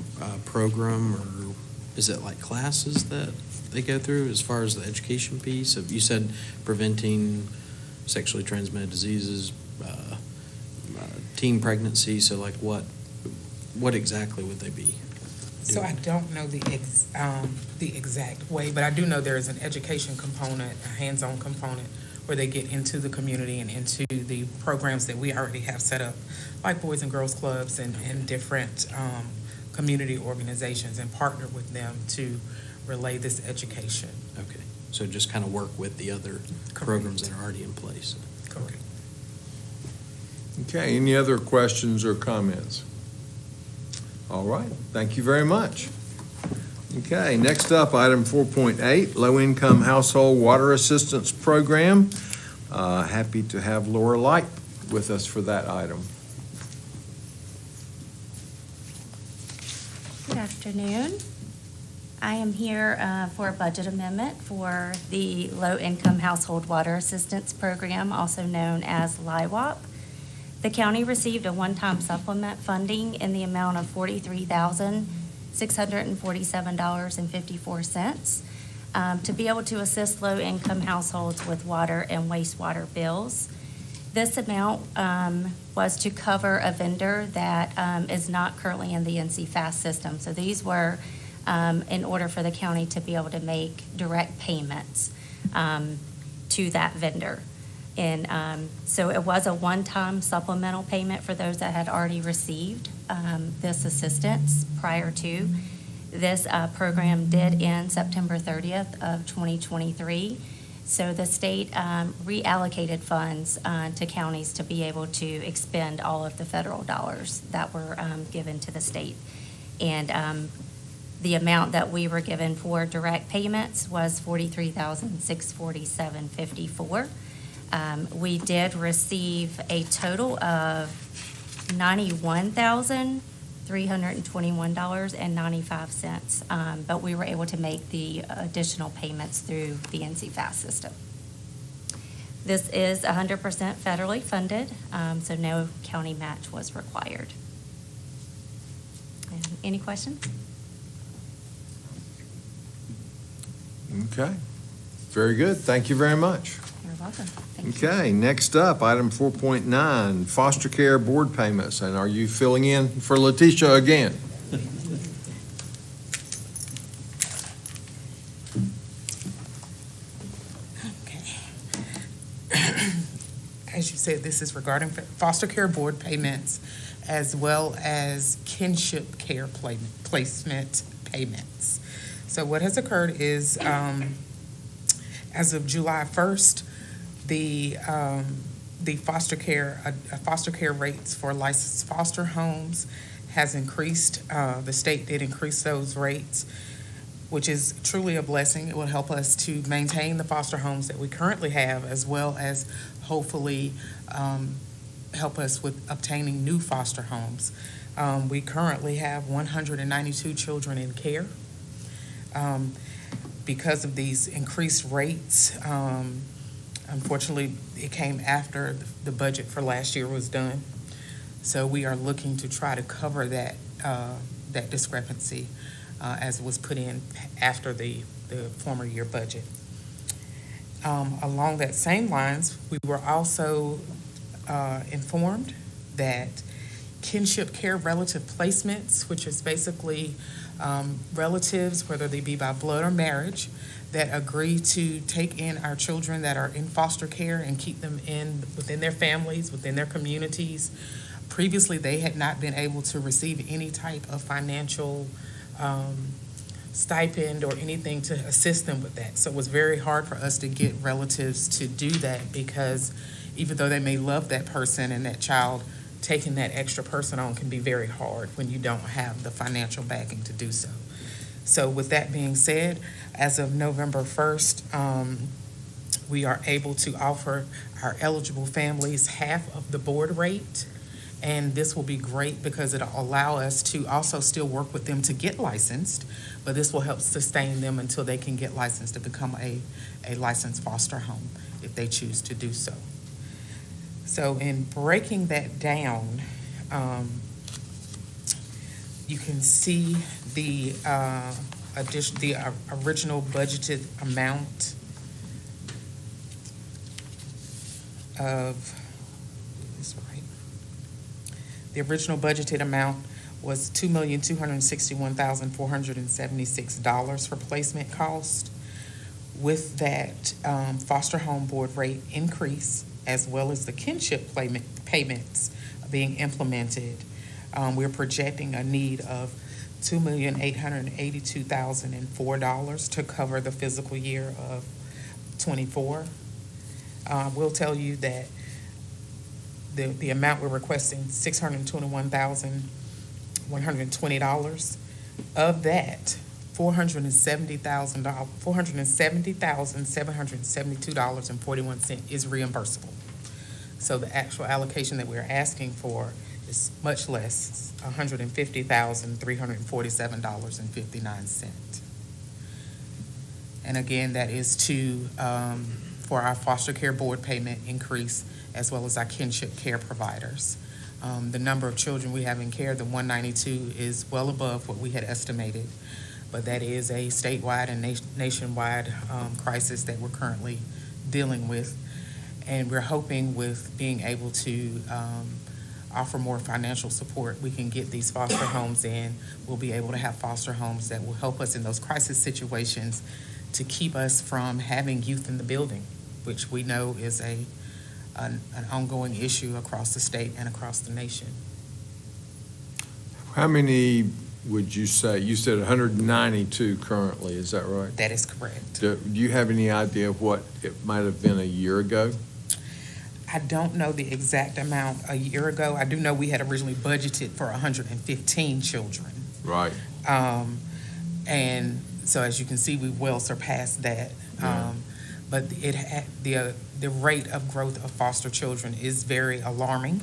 program, or is it like classes that they go through as far as the education piece? You said preventing sexually transmitted diseases, teen pregnancy, so like what exactly would they be? So I don't know the exact way, but I do know there is an education component, a hands-on component, where they get into the community and into the programs that we already have set up, like Boys and Girls Clubs and different community organizations, and partner with them to relay this education. Okay, so just kind of work with the other programs that are already in place. Correct. Okay, any other questions or comments? All right, thank you very much. Okay, next up, item 4.8, Low-Income Household Water Assistance Program. Happy to have Laura Light with us for that item. Good afternoon. I am here for a budget amendment for the Low-Income Household Water Assistance Program, also known as LIWAP. The county received a one-time supplement funding in the amount of $43,647.54 to be able to assist low-income households with water and wastewater bills. This amount was to cover a vendor that is not currently in the NC-FAST system. So these were in order for the county to be able to make direct payments to that vendor. And so it was a one-time supplemental payment for those that had already received this assistance prior to. This program did end September 30th of 2023. So the state reallocated funds to counties to be able to expend all of the federal dollars that were given to the state. And the amount that we were given for direct payments was $43,647.54. We did receive a total of $91,321.95, but we were able to make the additional payments through the NC-FAST system. This is 100% federally funded, so no county match was required. Any questions? Okay, very good. Thank you very much. You're welcome. Thank you. Okay, next up, item 4.9, foster care board payments. And are you filling in for Letitia again? Okay. As you said, this is regarding foster care board payments as well as kinship care placement payments. So what has occurred is, as of July 1st, the foster care rates for licensed foster homes has increased. The state did increase those rates, which is truly a blessing. It will help us to maintain the foster homes that we currently have, as well as hopefully help us with obtaining new foster homes. We currently have 192 children in care. Because of these increased rates, unfortunately, it came after the budget for last year was done. So we are looking to try to cover that discrepancy as was put in after the former year budget. Along that same lines, we were also informed that kinship care relative placements, which is basically relatives, whether they be by blood or marriage, that agree to take in our children that are in foster care and keep them within their families, within their communities. Previously, they had not been able to receive any type of financial stipend or anything to assist them with that. So it was very hard for us to get relatives to do that, because even though they may love that person and that child, taking that extra person on can be very hard when you don't have the financial backing to do so. So with that being said, as of November 1st, we are able to offer our eligible families half of the board rate. And this will be great because it'll allow us to also still work with them to get licensed, but this will help sustain them until they can get licensed to become a licensed foster home if they choose to do so. So in breaking that down, you can see the original budgeted amount of, the original budgeted amount was $2,261,476 for placement cost. With that foster home board rate increase, as well as the kinship payments being implemented, we're projecting a need of $2,882,004 to cover the fiscal year of '24. We'll tell you that the amount we're requesting, $621,120. Of that, $470,772.41 is reimbursable. So the actual allocation that we're asking for is much less, $150,347.59. And again, that is for our foster care board payment increase, as well as our kinship care providers. The number of children we have in care, the 192, is well above what we had estimated, but that is a statewide and nationwide crisis that we're currently dealing with. And we're hoping with being able to offer more financial support, we can get these foster homes in. We'll be able to have foster homes that will help us in those crisis situations to keep us from having youth in the building, which we know is an ongoing issue across the state and across the nation. How many would you say? You said 192 currently, is that right? That is correct. Do you have any idea of what it might have been a year ago? I don't know the exact amount a year ago. I do know we had originally budgeted for 115 children. Right. And so as you can see, we well surpassed that. But the rate of growth of foster children is very alarming,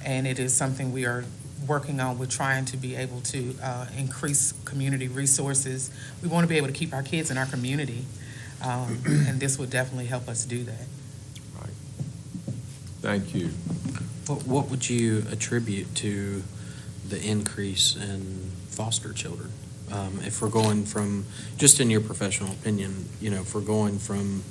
and it is something we are working on. We're trying to be able to increase community resources. We want to be able to keep our kids in our community, and this would definitely help us do that. Right. Thank you. What would you attribute to the increase in foster children? If we're going from, just in your professional opinion, if we're going from,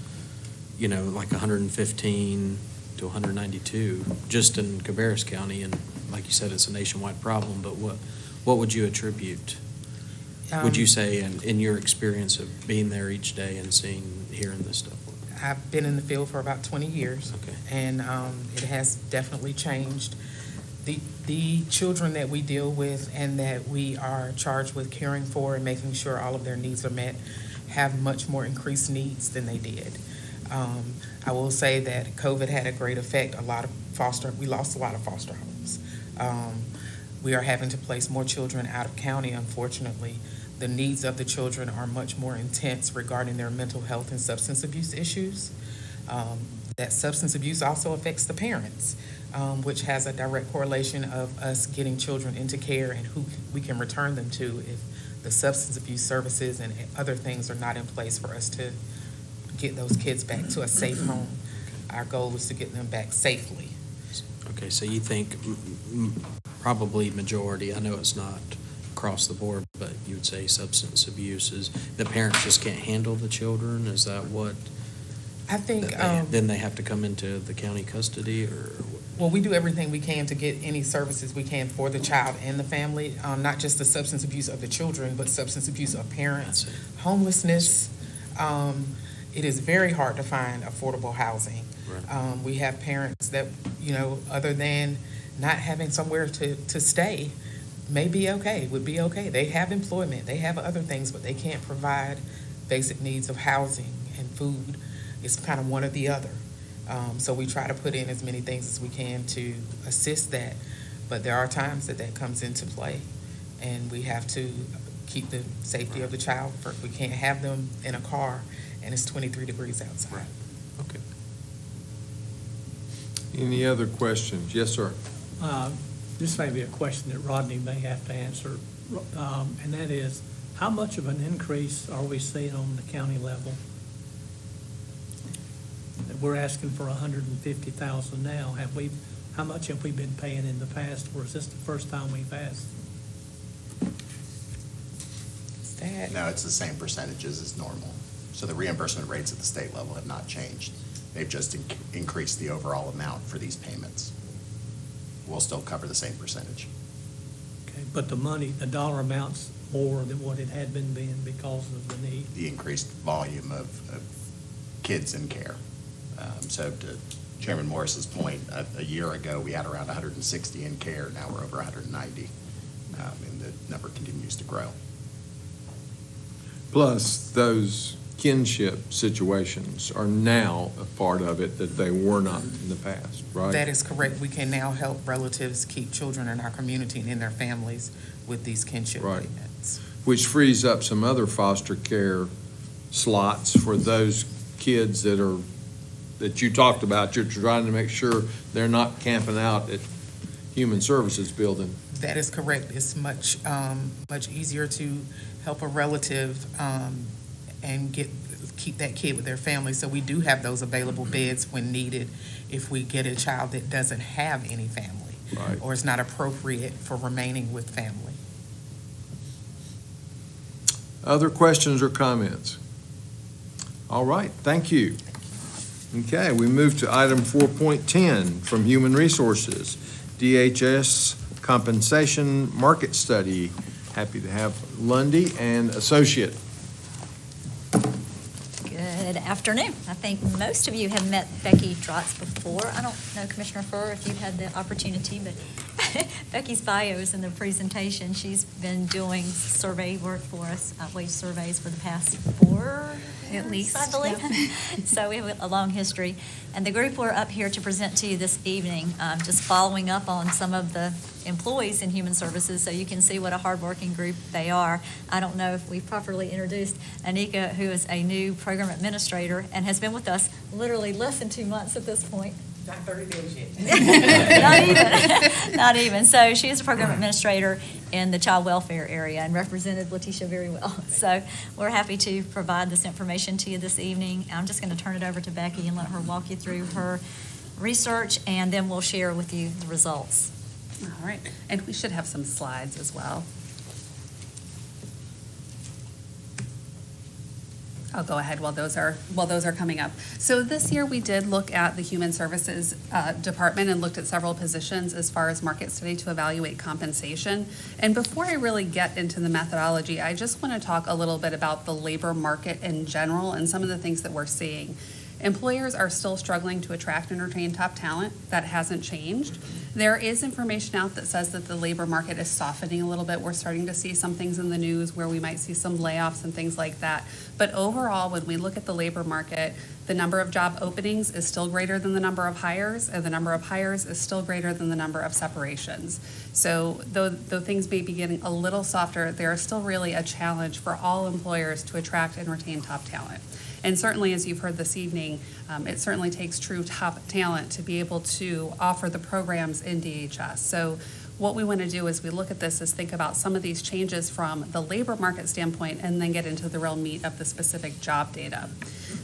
like 115 to 192, just in Cabarrus County, and like you said, it's a nationwide problem, but what would you attribute? Would you say, in your experience of being there each day and hearing this stuff? I've been in the field for about 20 years, Okay. and it has definitely changed. The children that we deal with and that we are charged with caring for and making sure all of their needs are met have much more increased needs than they did. I will say that COVID had a great effect. We lost a lot of foster homes. We are having to place more children out of county, unfortunately. The needs of the children are much more intense regarding their mental health and substance abuse issues. That substance abuse also affects the parents, which has a direct correlation of us getting children into care and who we can return them to if the substance abuse services and other things are not in place for us to get those kids back to a safe home. Our goal is to get them back safely. Okay, so you think probably majority, I know it's not across the board, but you would say substance abuse is, the parents just can't handle the children? Is that what I think, Then they have to come into the county custody, or? well, we do everything we can to get any services we can for the child and the family, not just the substance abuse of the children, but substance abuse of parents, That's it. homelessness. It is very hard to find affordable housing. Right. We have parents that, other than not having somewhere to stay, would be okay. They have employment, they have other things, but they can't provide basic needs of housing and food. It's kind of one or the other. So we try to put in as many things as we can to assist that, but there are times that comes into play, and we have to keep the safety of the child first. We can't have them in a car and it's 23 degrees outside. Right. Okay. Any other questions? Yes, sir. This may be a question that Rodney may have to answer, and that is, how much of an increase are we seeing on the county level? We're asking for $150,000 now. How much have we been paying in the past, or is this the first time we've asked? No, it's the same percentages as normal. So the reimbursement rates at the state level have not changed. They've just increased the overall amount for these payments. We'll still cover the same percentage. Okay, but the dollar amount's more than what it had been being because of the need. The increased volume of kids in care. So to Chairman Morris's point, a year ago, we had around 160 in care. Now we're over 190, and the number continues to grow. Plus, those kinship situations are now a part of it that they were not in the past, right? That is correct. We can now help relatives keep children in our community and in their families with these kinship Right. payments. Which frees up some other foster care slots for those kids that you talked about. You're trying to make sure they're not camping out at Human Services Building. That is correct. It's much easier to help a relative and keep that kid with their family. So we do have those available beds when needed if we get a child that doesn't have any family. Right. Or is not appropriate for remaining with family. Other questions or comments? All right, thank you. Okay, we move to item 4.10 from Human Resources, DHS Compensation Market Study. Happy to have Lundy and Associate. Good afternoon. I think most of you have met Becky Drotz before. I don't know, Commissioner Furr, if you've had the opportunity, but Becky's bio is in the presentation. She's been doing survey work for us, wage surveys for the past 4 At least, I believe. So we have a long history. And the group we're up here to present to you this evening, just following up on some of the employees in Human Services so you can see what a hardworking group they are. I don't know if we've properly introduced Anika, who is a new program administrator and has been with us literally less than 2 months at this point. Not 30 days yet. Not even. Not even. So she is a program administrator in the child welfare area and represented Letitia very well. So we're happy to provide this information to you this evening. I'm just going to turn it over to Becky and let her walk you through her research, and then we'll share with you the results. All right, and we should have some slides as well. I'll go ahead while those are coming up. So this year we did look at the Human Services Department and looked at several positions as far as market study to evaluate compensation. And before I really get into the methodology, I just want to talk a little bit about the labor market in general and some of the things that we're seeing. Employers are still struggling to attract and retain top talent. That hasn't changed. There is information out that says that the labor market is softening a little bit. We're starting to see some things in the news where we might see some layoffs and things like that. But overall, when we look at the labor market, the number of job openings is still greater than the number of hires, and the number of hires is still greater than the number of separations. So though things may be getting a little softer, there is still really a challenge for all employers to attract and retain top talent. And certainly, as you've heard this evening, it certainly takes true top talent to be able to offer the programs in DHS. So what we want to do as we look at this is think about some of these changes from the labor market standpoint and then get into the real meat of the specific job data.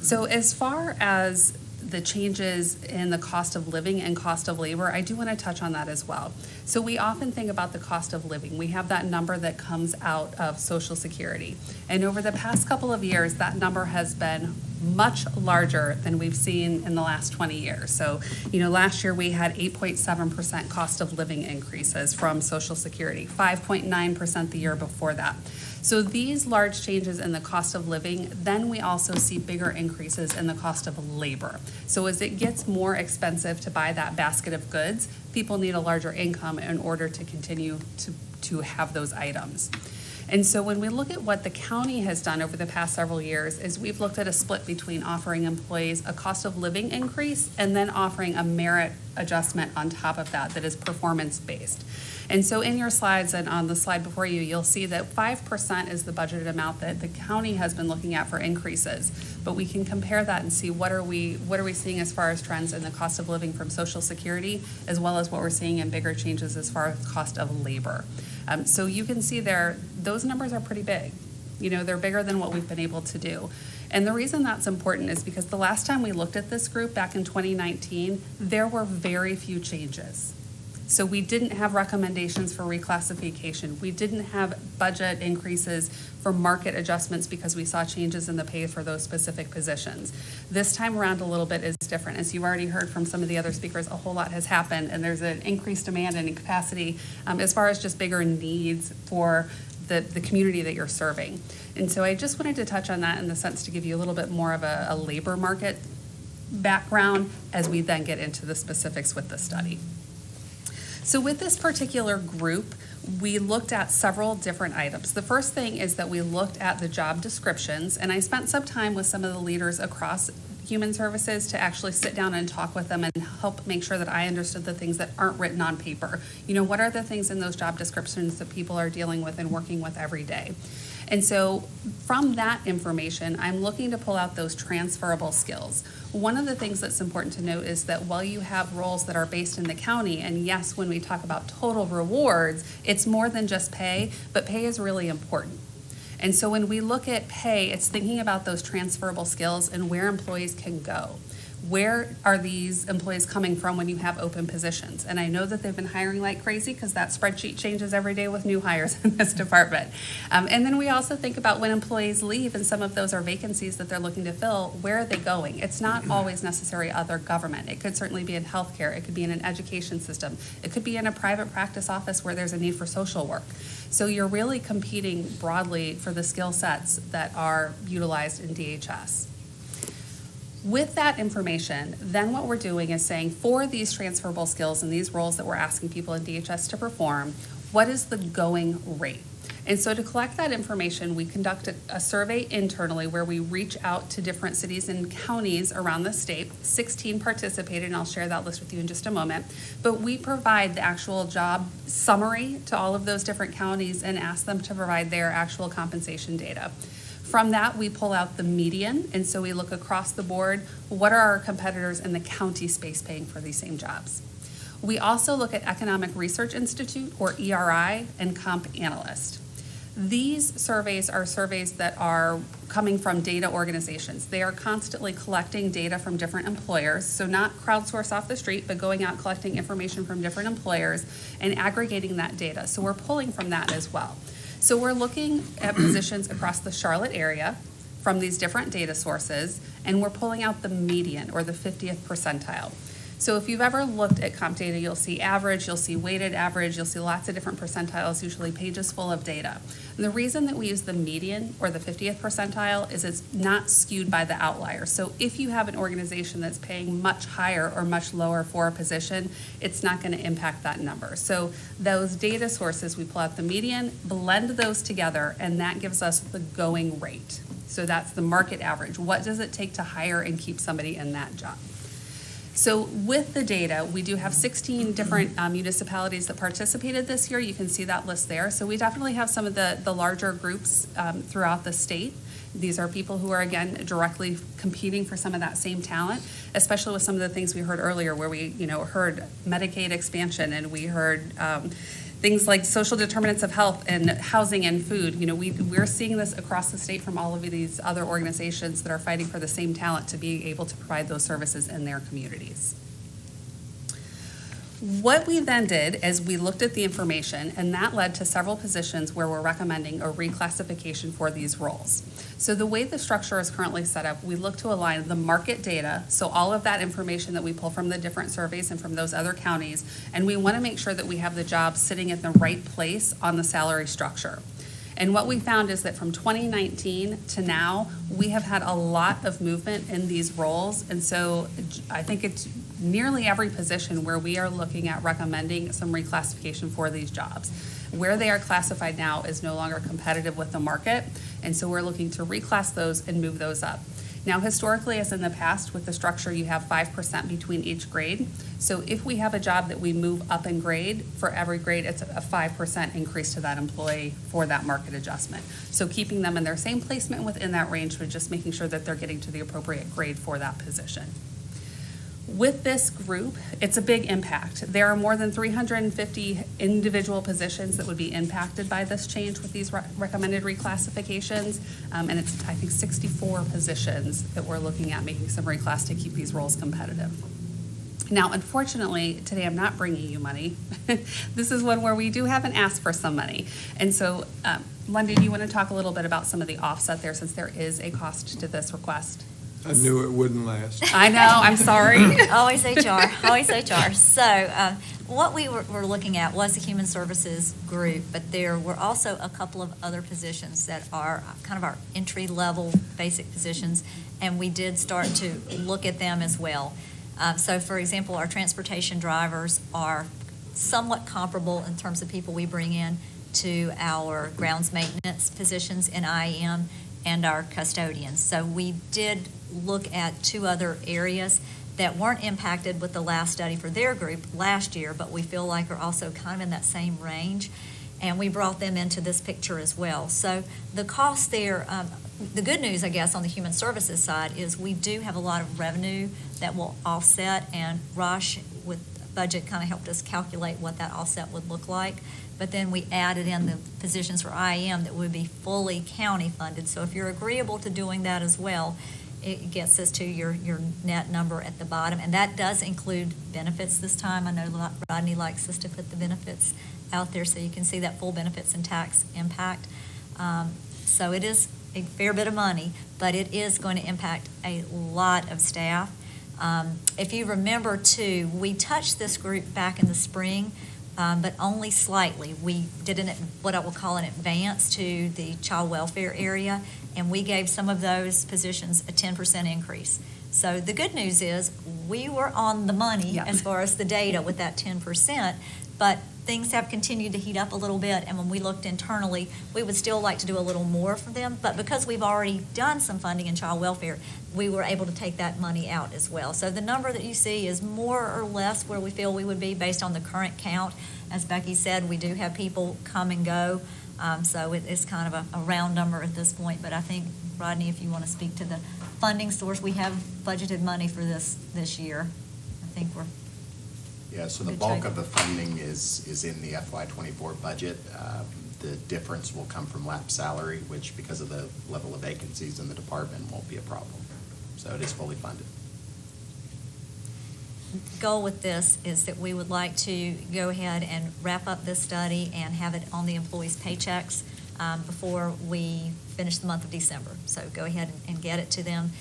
So as far as the changes in the cost of living and cost of labor, I do want to touch on that as well. So we often think about the cost of living. We have that number that comes out of Social Security. And over the past couple of years, that number has been much larger than we've seen in the last 20 years. So, last year we had 8.7% cost of living increases from Social Security, 5.9% the year before that. So these large changes in the cost of living, then we also see bigger increases in the cost of labor. So as it gets more expensive to buy that basket of goods, people need a larger income in order to continue to have those items. And so when we look at what the county has done over the past several years is we've looked at a split between offering employees a cost of living increase and then offering a merit adjustment on top of that is performance-based. And so in your slides and on the slide before you, you'll see that 5% is the budgeted amount that the county has been looking at for increases. But we can compare that and see what are we seeing as far as trends in the cost of living from Social Security, as well as what we're seeing in bigger changes as far as cost of labor. So you can see there, those numbers are pretty big. They're bigger than what we've been able to do. And the reason that's important is because the last time we looked at this group back in 2019, there were very few changes. So we didn't have recommendations for reclassification. We didn't have budget increases for market adjustments because we saw changes in the pay for those specific positions. This time around a little bit is different. As you've already heard from some of the other speakers, a whole lot has happened, and there's an increased demand and capacity as far as just bigger needs for the community that you're serving. And so I just wanted to touch on that in the sense to give you a little bit more of a labor market background as we then get into the specifics with the study. So with this particular group, we looked at several different items. The first thing is that we looked at the job descriptions, and I spent some time with some of the leaders across Human Services to actually sit down and talk with them and help make sure that I understood the things that aren't written on paper. What are the things in those job descriptions that people are dealing with and working with every day? And so from that information, I'm looking to pull out those transferable skills. One of the things that's important to note is that while you have roles that are based in the county, and yes, when we talk about total rewards, it's more than just pay, but pay is really important. And so when we look at pay, it's thinking about those transferable skills and where employees can go. Where are these employees coming from when you have open positions? And I know that they've been hiring like crazy because that spreadsheet changes every day with new hires in this department. And then we also think about when employees leave and some of those are vacancies that they're looking to fill, where are they going? It's not always necessary other government. It could certainly be in healthcare. It could be in an education system. It could be in a private practice office where there's a need for social work. So you're really competing broadly for the skill sets that are utilized in DHS. With that information, then what we're doing is saying for these transferable skills and these roles that we're asking people in DHS to perform, what is the going rate? And so to collect that information, we conducted a survey internally where we reach out to different cities and counties around the state. 16 participated, and I'll share that list with you in just a moment. But we provide the actual job summary to all of those different counties and ask them to provide their actual compensation data. From that, we pull out the median, and so we look across the board, what are our competitors in the county space paying for these same jobs? We also look at Economic Research Institute, or ERI, and Comp Analyst. These surveys are surveys that are coming from data organizations. They are constantly collecting data from different employers, so not crowdsource off the street, but going out collecting information from different employers and aggregating that data. So we're pulling from that as well. So we're looking at positions across the Charlotte area from these different data sources, and we're pulling out the median, or the 50th percentile. So if you've ever looked at comp data, you'll see average, you'll see weighted average, you'll see lots of different percentiles, usually pages full of data. And the reason that we use the median, or the 50th percentile, is it's not skewed by the outlier. So if you have an organization that's paying much higher or much lower for a position, it's not going to impact that number. So those data sources, we pull out the median, blend those together, and that gives us the going rate. So that's the market average. What does it take to hire and keep somebody in that job? So with the data, we do have 16 different municipalities that participated this year. You can see that list there. So we definitely have some of the larger groups throughout the state. These are people who are, again, directly competing for some of that same talent, especially with some of the things we heard earlier where we, heard Medicaid expansion, and we heard things like social determinants of health and housing and food. We're seeing this across the state from all of these other organizations that are fighting for the same talent to be able to provide those services in their communities. What we then did is we looked at the information, and that led to several positions where we're recommending a reclassification for these roles. So the way the structure is currently set up, we look to align the market data, so all of that information that we pull from the different surveys and from those other counties, and we want to make sure that we have the job sitting at the right place on the salary structure. And what we found is that from 2019 to now, we have had a lot of movement in these roles. And so I think it's nearly every position where we are looking at recommending some reclassification for these jobs. Where they are classified now is no longer competitive with the market. And so we're looking to reclass those and move those up. Now, historically, as in the past, with the structure, you have 5% between each grade. So if we have a job that we move up in grade, for every grade, it's a 5% increase to that employee for that market adjustment. So keeping them in their same placement within that range, but just making sure that they're getting to the appropriate grade for that position. With this group, it's a big impact. There are more than 350 individual positions that would be impacted by this change with these recommended reclassifications. And it's, I think, 64 positions that we're looking at making some reclass to keep these roles competitive. Now, unfortunately, today I'm not bringing you money. This is one where we do have an ask for some money. And so, Lundy, do you want to talk a little bit about some of the offset there, since there is a cost to this request? I knew it wouldn't last. I know, I'm sorry. Always HR, always HR. So what we were looking at was the Human Services group, but there were also a couple of other positions that are kind of our entry-level basic positions, and we did start to look at them as well. So, for example, our transportation drivers are somewhat comparable in terms of people we bring in to our grounds maintenance positions in IEM and our custodians. So we did look at two other areas that weren't impacted with the last study for their group last year, but we feel like are also kind of in that same range. And we brought them into this picture as well. So the cost there, the good news, I guess, on the human services side is we do have a lot of revenue that will offset, and Rosh with budget kind of helped us calculate what that offset would look like. But then we added in the positions for IEM that would be fully county funded. So if you're agreeable to doing that as well, it gets us to your net number at the bottom. And that does include benefits this time. I know Rodney likes us to put the benefits out there so you can see that full benefits and tax impact. So it is a fair bit of money, but it is going to impact a lot of staff. If you remember too, we touched this group back in the spring, but only slightly. We did what I will call an advance to the child welfare area, and we gave some of those positions a 10% increase. So the good news is we were on the money as far as the data with that 10%, but things have continued to heat up a little bit, and when we looked internally, we would still like to do a little more for them, but because we've already done some funding in child welfare, we were able to take that money out as well. So the number that you see is more or less where we feel we would be based on the current count. As Becky said, we do have people come and go, so it's kind of a round number at this point, but I think, Rodney, if you want to speak to the funding source, we have budgeted money for this year. I think we're Yeah, so the bulk of the funding is in the FY24 budget. The difference will come from lap salary, which because of the level of vacancies in the department won't be a problem. So it is fully funded. Goal with this is that we would like to go ahead and wrap up this study and have it on the employees' paychecks before we finish the month of December. So go ahead and get it to them.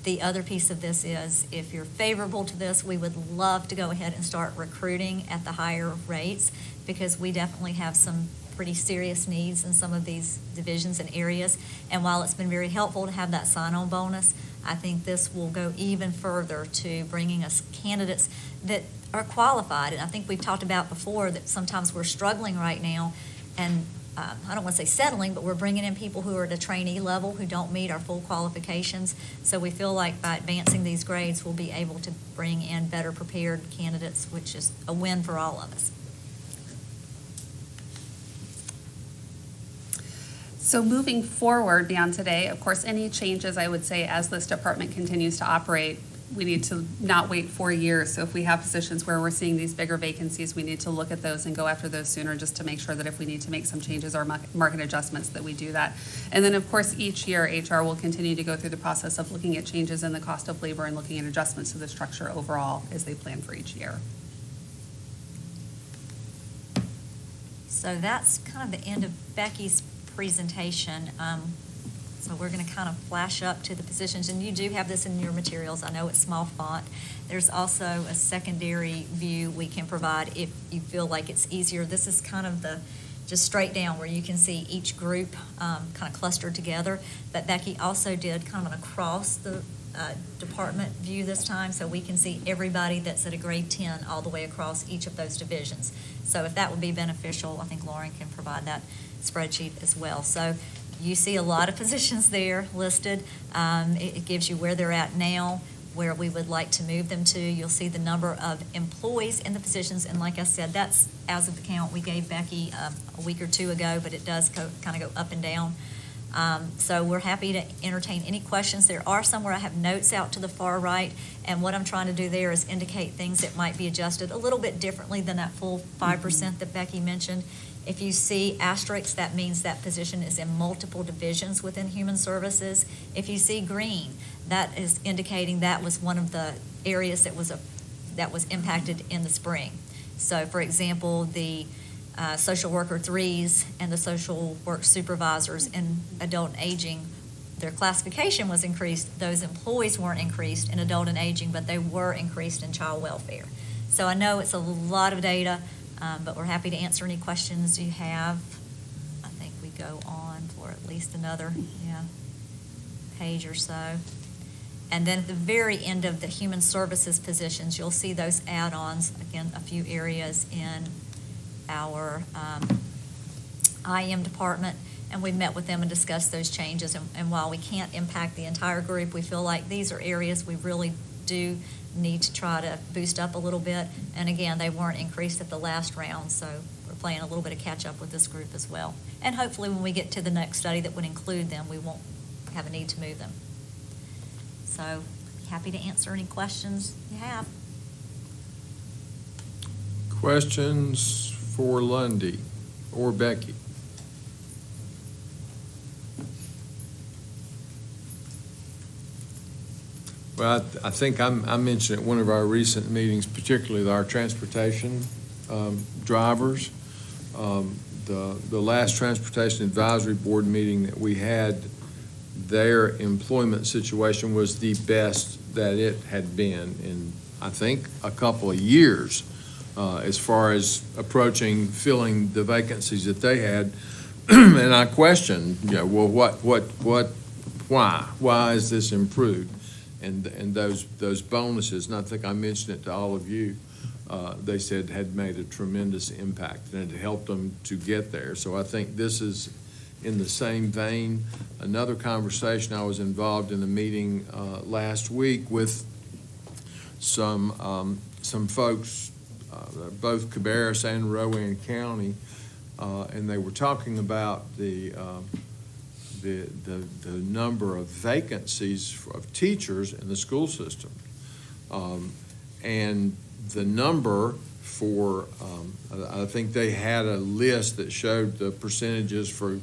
The other piece of this is, if you're favorable to this, we would love to go ahead and start recruiting at the higher rates, because we definitely have some pretty serious needs in some of these divisions and areas. And while it's been very helpful to have that sign-on bonus, I think this will go even further to bringing us candidates that are qualified. And I think we've talked about before that sometimes we're struggling right now, and I don't want to say settling, but we're bringing in people who are at a trainee level who don't meet our full qualifications. So we feel like by advancing these grades, we'll be able to bring in better prepared candidates, which is a win for all of us. So moving forward beyond today, of course, any changes, I would say, as this department continues to operate, we need to not wait 4 years. So if we have positions where we're seeing these bigger vacancies, we need to look at those and go after those sooner, just to make sure that if we need to make some changes or market adjustments, that we do that. And then, of course, each year, HR will continue to go through the process of looking at changes in the cost of labor and looking at adjustments to the structure overall as they plan for each year. So that's kind of the end of Becky's presentation. So we're going to kind of flash up to the positions, and you do have this in your materials. I know it's small font. There's also a secondary view we can provide if you feel like it's easier. This is kind of the just straight down where you can see each group kind of clustered together. But Becky also did kind of an across the department view this time, so we can see everybody that's at a grade 10 all the way across each of those divisions. So if that would be beneficial, I think Lauren can provide that spreadsheet as well. So you see a lot of positions there listed. It gives you where they're at now, where we would like to move them to. You'll see the number of employees in the positions, and like I said, that's as of the count we gave Becky a week or two ago, but it does kind of go up and down. So we're happy to entertain any questions. There are some where I have notes out to the far right, and what I'm trying to do there is indicate things that might be adjusted a little bit differently than that full 5% that Becky mentioned. If you see asterisks, that means that position is in multiple divisions within Human Services. If you see green, that is indicating that was one of the areas that was impacted in the spring. So, for example, the social worker 3s and the social work supervisors in adult and aging, their classification was increased. Those employees weren't increased in adult and aging, but they were increased in child welfare. So I know it's a lot of data, but we're happy to answer any questions you have. I think we go on for at least another page or so. And then at the very end of the Human Services positions, you'll see those add-ons, again, a few areas in our IM department, and we've met with them and discussed those changes. And while we can't impact the entire group, we feel like these are areas we really do need to try to boost up a little bit. And again, they weren't increased at the last round, so we're playing a little bit of catch up with this group as well. And hopefully when we get to the next study that would include them, we won't have a need to move them. So happy to answer any questions you have. Questions for Lundy or Becky? Well, I think I mentioned at one of our recent meetings, particularly our transportation drivers. The last Transportation Advisory Board meeting that we had, their employment situation was the best that it had been in, I think, a couple of years, as far as approaching filling the vacancies that they had. And I questioned, well, why is this improved? And those bonuses, and I think I mentioned it to all of you, they said had made a tremendous impact and it helped them to get there. So I think this is in the same vein. Another conversation, I was involved in a meeting last week with some folks, both Cabarrus and Rowan County, and they were talking about the number of vacancies of teachers in the school system. And the number for, I think they had a list that showed the percentages for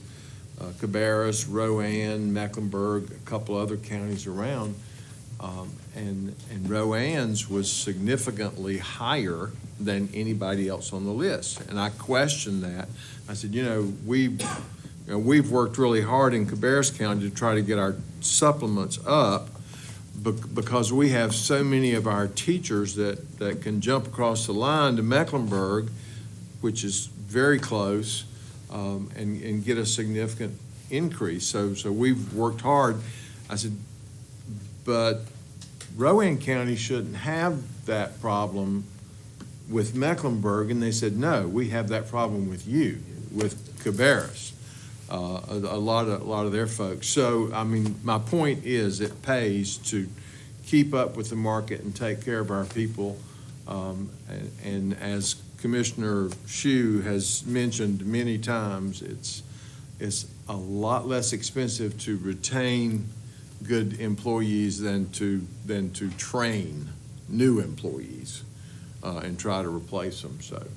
Cabarrus, Rowan, Mecklenburg, a couple other counties around, and Rowan's was significantly higher than anybody else on the list. And I questioned that. I said, we've worked really hard in Cabarrus County to try to get our supplements up because we have so many of our teachers that can jump across the line to Mecklenburg, which is very close, and get a significant increase. So we've worked hard. I said, but Rowan County shouldn't have that problem with Mecklenburg. And they said, no, we have that problem with you, with Cabarrus. A lot of their folks. So, I mean, my point is it pays to keep up with the market and take care of our people. And as Commissioner Shue has mentioned many times, it's a lot less expensive to retain good employees than to train new employees and try to replace them. So.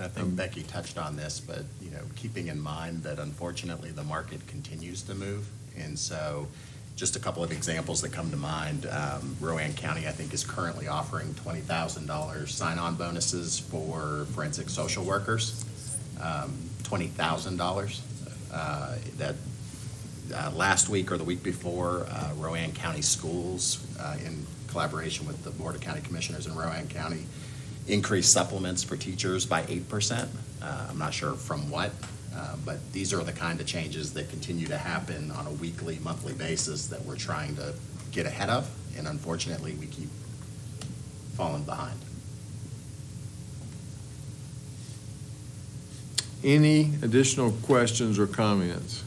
I think Becky touched on this, but keeping in mind that unfortunately the market continues to move, and so just a couple of examples that come to mind. Rowan County, I think, is currently offering $20,000 sign-on bonuses for forensic social workers. $20,000. That last week or the week before, Rowan County Schools, in collaboration with the Board of County Commissioners in Rowan County, increased supplements for teachers by 8%. I'm not sure from what, but these are the kind of changes that continue to happen on a weekly, monthly basis that we're trying to get ahead of, and unfortunately, we keep falling behind. Any additional questions or comments?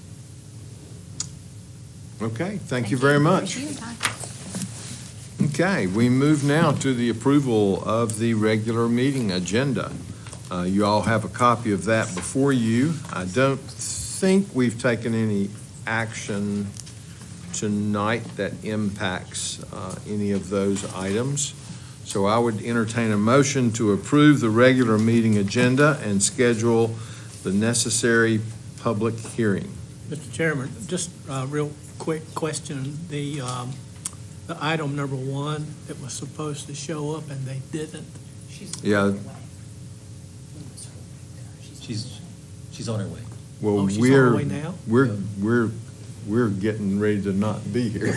Okay, thank you very much. Appreciate your time. Okay, we move now to the approval of the regular meeting agenda. You all have a copy of that before you. I don't think we've taken any action tonight that impacts any of those items. So I would entertain a motion to approve the regular meeting agenda and schedule the necessary public hearing. Mr. Chairman, just a real quick question. The item number 1 that was supposed to show up and they didn't. Yeah, She's on her way. well, Oh, she's on her way now? we're getting ready to not be here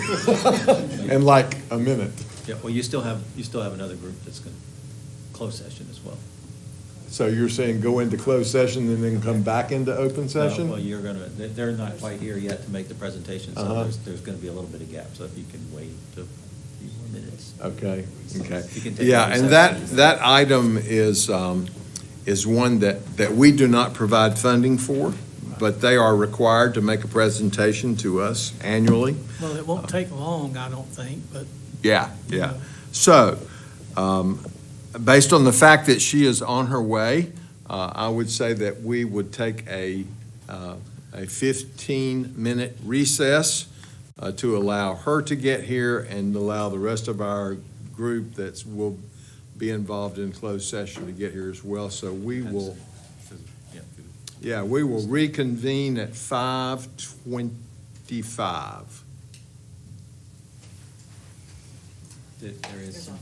in like a minute. Yeah, well, you still have another group that's going to close session as well. So you're saying go into closed session and then come back into open session? Well, they're not quite here yet to make the presentation, so Uh-huh. there's going to be a little bit of gap. So if you can wait a few more minutes. Okay, okay. You can take Yeah, a and recess. that item is one that we do not provide funding for, but they are required to make a presentation to us annually. Well, it won't take long, I don't think, but. Yeah. So, based on the fact that she is on her way, I would say that we would take a 15-minute recess to allow her to get here and allow the rest of our group that will be involved in closed session to get here as well. So we will, we will reconvene at 5:25. There is some.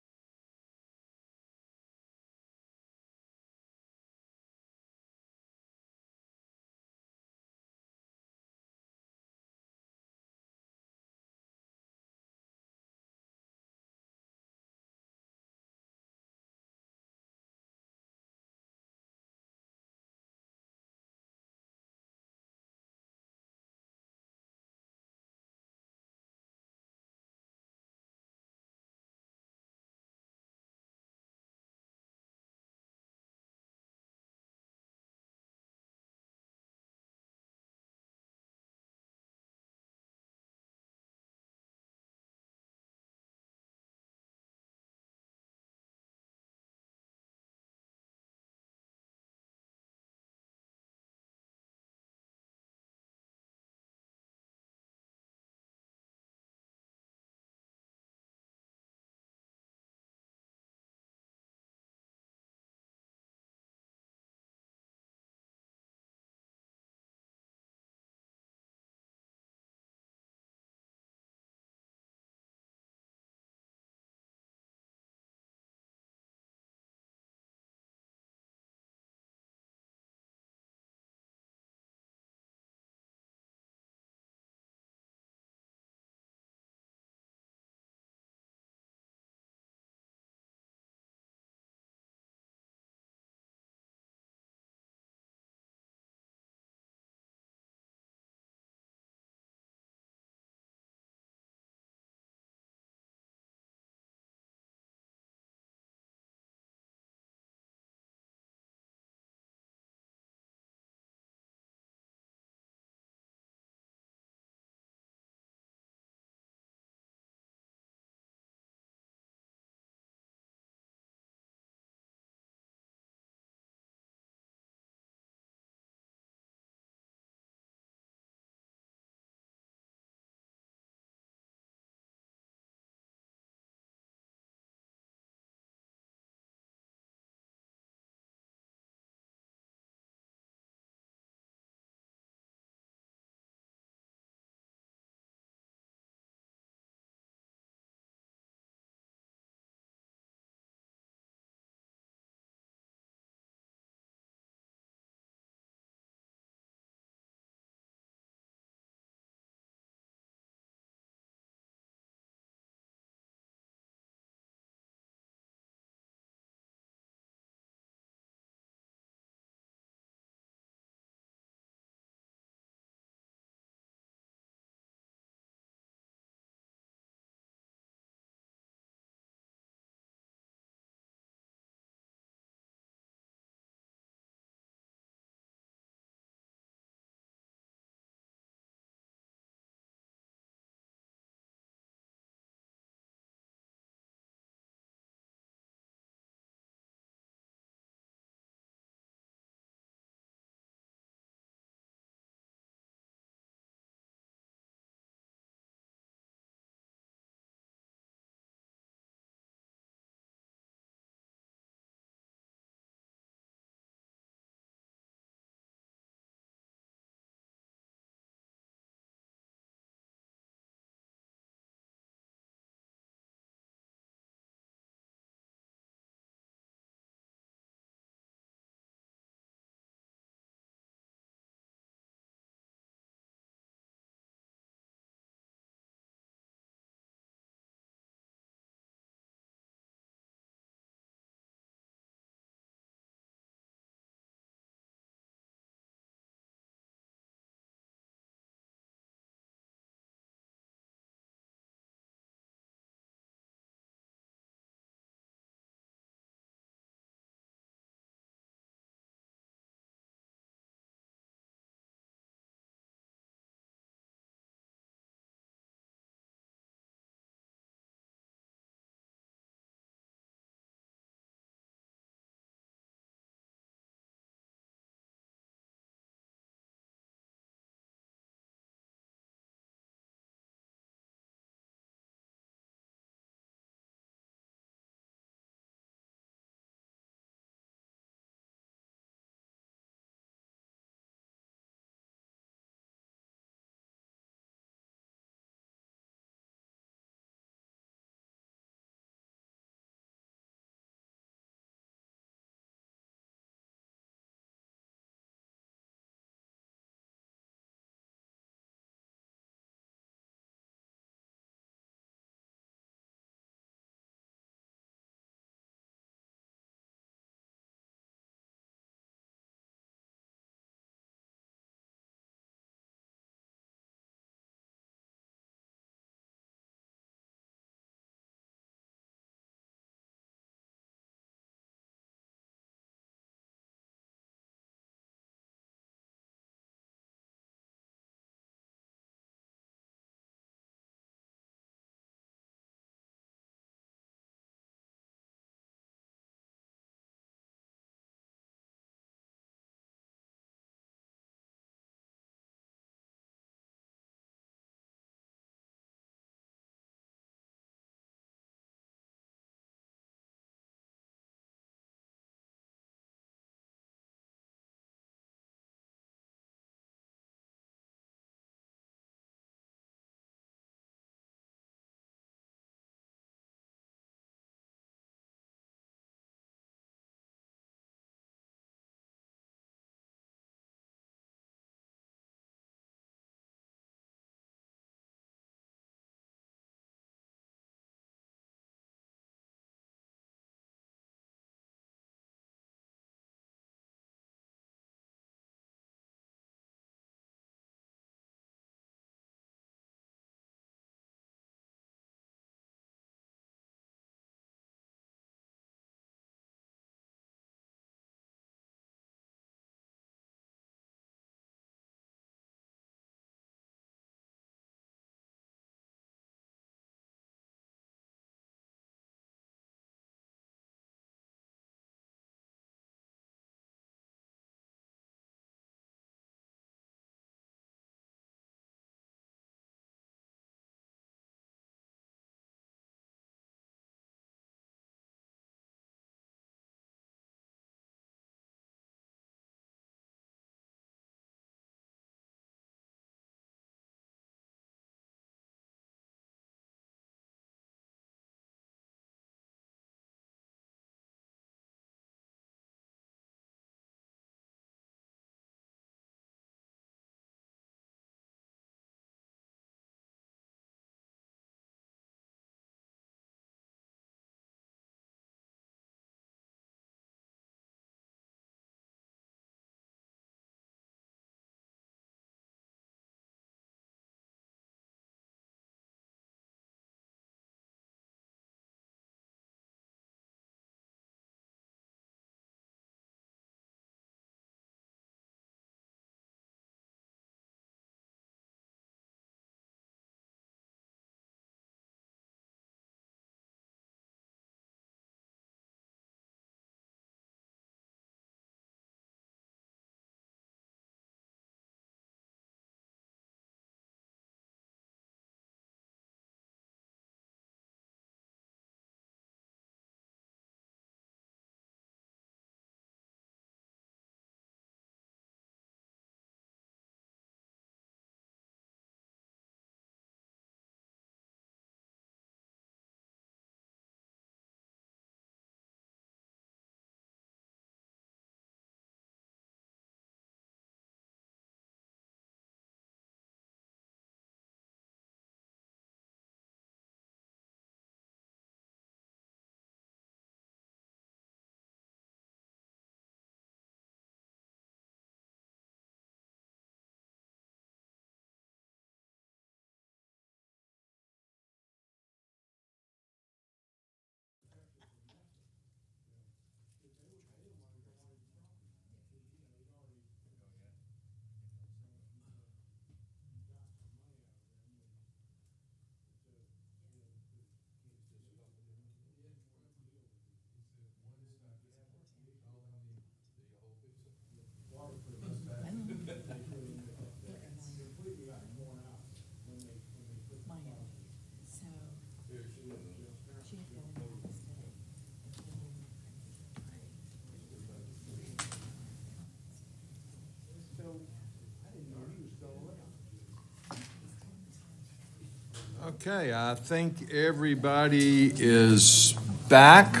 Okay, I think everybody is back,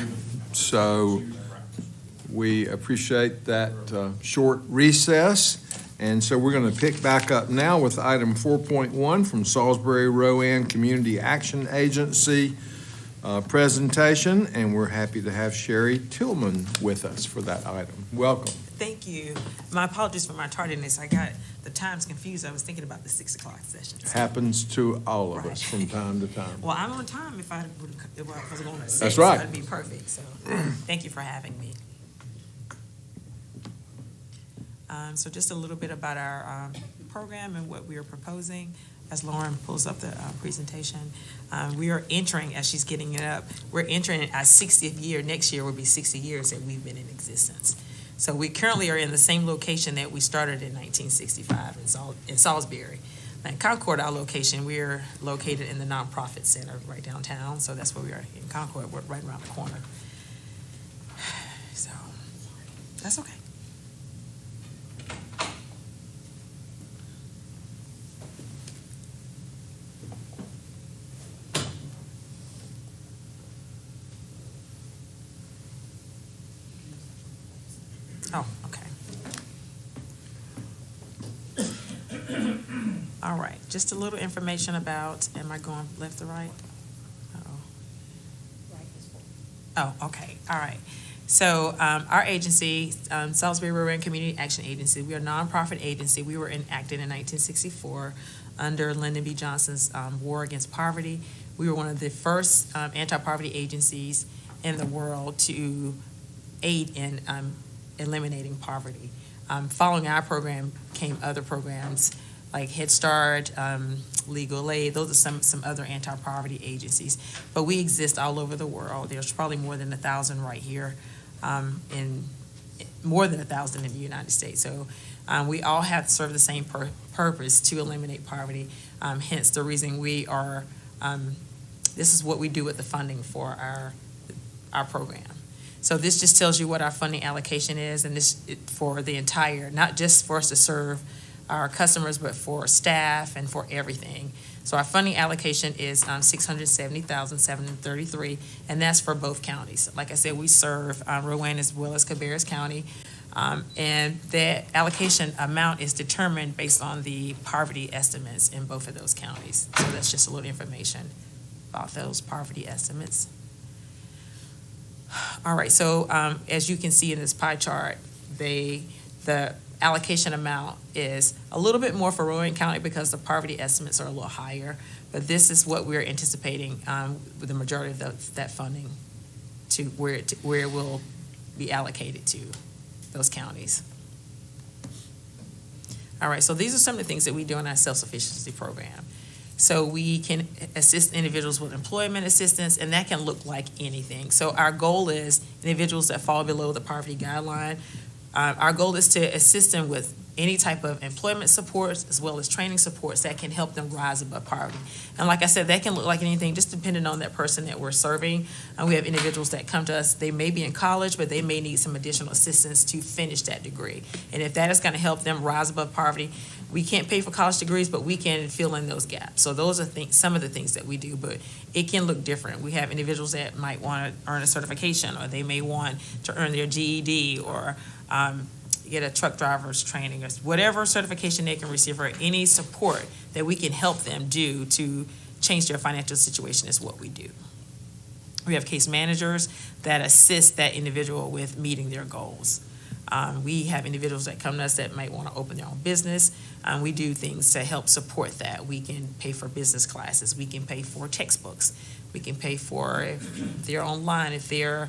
so we appreciate that short recess. And so we're going to pick back up now with item 4.1 from Salisbury Rowan Community Action Agency presentation, and we're happy to have Sherry Tillman with us for that item. Welcome. Thank you. My apologies for my tardiness. I got the times confused. I was thinking about the 6 o'clock session. Happens to all of us from time to time. Well, I'm on time if I was going at 6. That's right. That'd be perfect. So thank you for having me. So just a little bit about our program and what we are proposing. As Lauren pulls up the presentation, we are entering, as she's getting it up, we're entering our 60th year. Next year will be 60 years that we've been in existence. So we currently are in the same location that we started in 1965 in Salisbury. Now, in Concord, our location, we are located in the nonprofit center right downtown. So that's where we are in Concord. We're right around the corner. So that's okay. Oh, okay. All right, just a little information about, am I going left to right? Uh-oh. Oh, okay, all right. So our agency, Salisbury Rowan Community Action Agency, we are a nonprofit agency. We were enacted in 1964 under Lyndon B. Johnson's War Against Poverty. We were one of the first anti-poverty agencies in the world to aid in eliminating poverty. Following our program came other programs like Head Start, Legal Aid. Those are some other anti-poverty agencies. But we exist all over the world. There's probably more than 1,000 right here, more than 1,000 in the United States. So we all have to serve the same purpose to eliminate poverty. Hence the reason we are, this is what we do with the funding for our program. So this just tells you what our funding allocation is, and this for the entire, not just for us to serve our customers, but for staff and for everything. So our funding allocation is $670,733, and that's for both counties. Like I said, we serve Rowan as well as Cabarrus County, and the allocation amount is determined based on the poverty estimates in both of those counties. So that's just a little information about those poverty estimates. All right, so as you can see in this pie chart, the allocation amount is a little bit more for Rowan County because the poverty estimates are a little higher, but this is what we're anticipating with the majority of that funding to where it will be allocated to those counties. All right, so these are some of the things that we do in our self-sufficiency program. So we can assist individuals with employment assistance, and that can look like anything. So our goal is individuals that fall below the poverty guideline. Our goal is to assist them with any type of employment supports as well as training supports that can help them rise above poverty. And like I said, that can look like anything, just depending on that person that we're serving. We have individuals that come to us, they may be in college, but they may need some additional assistance to finish that degree. And if that is going to help them rise above poverty, we can't pay for college degrees, but we can fill in those gaps. So those are some of the things that we do, but it can look different. We have individuals that might want to earn a certification, or they may want to earn their GED, or get a truck driver's training, or whatever certification they can receive, or any support that we can help them do to change their financial situation is what we do. We have case managers that assist that individual with meeting their goals. We have individuals that come to us that might want to open their own business. We do things to help support that. We can pay for business classes. We can pay for textbooks. We can pay for if they're online, if they're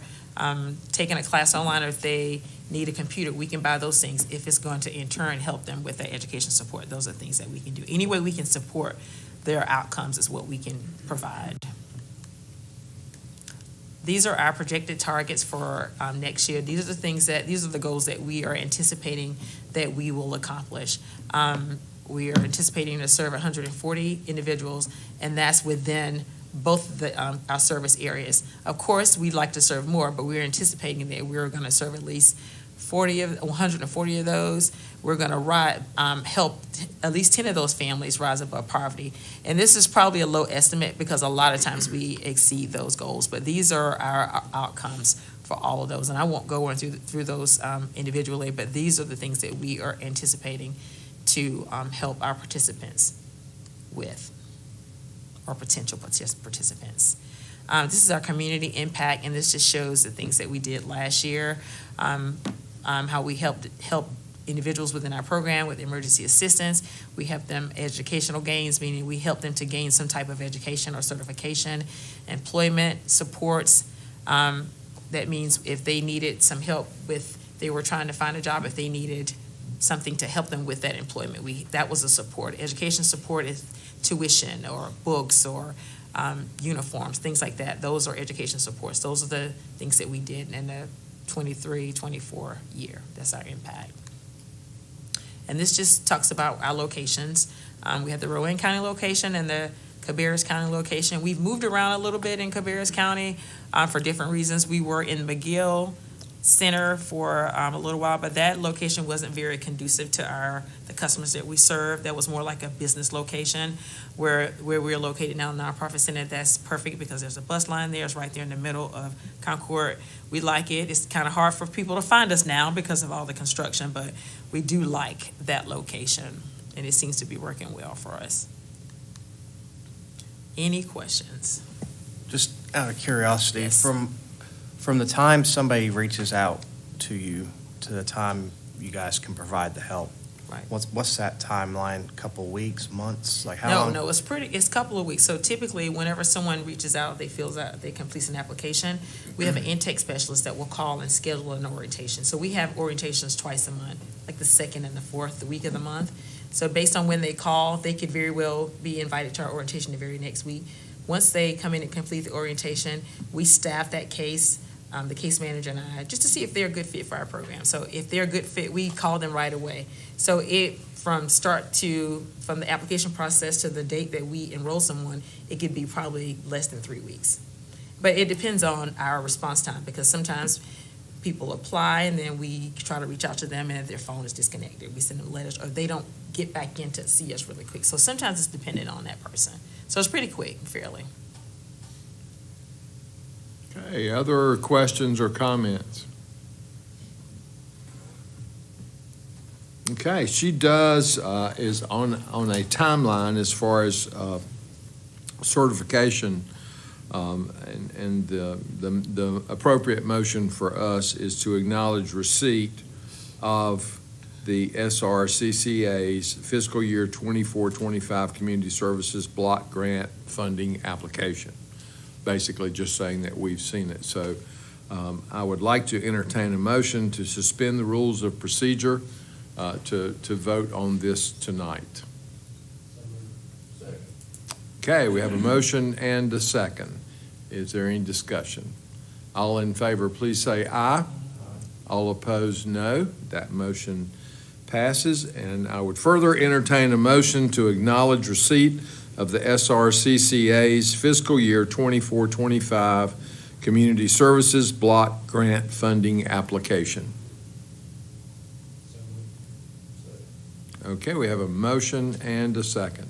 taking a class online, or if they need a computer, we can buy those things if it's going to in turn help them with their education support. Those are things that we can do. Any way we can support their outcomes is what we can provide. These are our projected targets for next year. These are the goals that we are anticipating that we will accomplish. We are anticipating to serve 140 individuals, and that's within both our service areas. Of course, we'd like to serve more, but we're anticipating that we're going to serve at least 140 of those, we're going to help at least 10 of those families rise above poverty. And this is probably a low estimate because a lot of times we exceed those goals, but these are our outcomes for all of those. And I won't go through those individually, but these are the things that we are anticipating to help our participants with, or potential participants. This is our community impact, and this just shows the things that we did last year, how we help individuals within our program with emergency assistance. We help them educational gains, meaning we help them to gain some type of education or certification, employment supports. That means if they needed some help they were trying to find a job, if they needed something to help them with that employment, that was a support. Education support is tuition or books or uniforms, things like that. Those are education supports. Those are the things that we did in the 23-24 year. That's our impact. And this just talks about our locations. We have the Rowan County location and the Cabarrus County location. We've moved around a little bit in Cabarrus County for different reasons. We were in McGill Center for a little while, but that location wasn't very conducive to the customers that we serve. That was more like a business location. Where we're located now, nonprofit center, that's perfect because there's a bus line there. It's right there in the middle of Concord. We like it. It's kind of hard for people to find us now because of all the construction, but we do like that location, and it seems to be working well for us. Any questions? Just out of curiosity, Yes. from the time somebody reaches out to you to the time you guys can provide the help, Right. what's that timeline? Couple weeks, months? Like how long? No, it's a couple of weeks. So typically, whenever someone reaches out, they complete an application, we have an intake specialist that will call and schedule an orientation. So we have orientations twice a month, like the second and the fourth, the week of the month. So based on when they call, they could very well be invited to our orientation the very next week. Once they come in and complete the orientation, we staff that case, the case manager and I, just to see if they're a good fit for our program. So if they're a good fit, we call them right away. So from the application process to the date that we enroll someone, it could be probably less than 3 weeks. But it depends on our response time, because sometimes people apply and then we try to reach out to them and their phone is disconnected. We send them letters or they don't get back in to see us really quick. So sometimes it's dependent on that person. So it's pretty quick, fairly. Okay, other questions or comments? Okay, she is on a timeline as far as certification, and the appropriate motion for us is to acknowledge receipt of the SRCCA's fiscal year 24-25 Community Services Block Grant Funding Application. Basically just saying that we've seen it. So I would like to entertain a motion to suspend the rules of procedure to vote on this tonight. Okay, we have a motion and a second. Is there any discussion? All in favor, please say aye. All opposed, no. That motion passes. And I would further entertain a motion to acknowledge receipt of the SRCCA's fiscal year 24-25 Community Services Block Grant Funding Application. Okay, we have a motion and a second.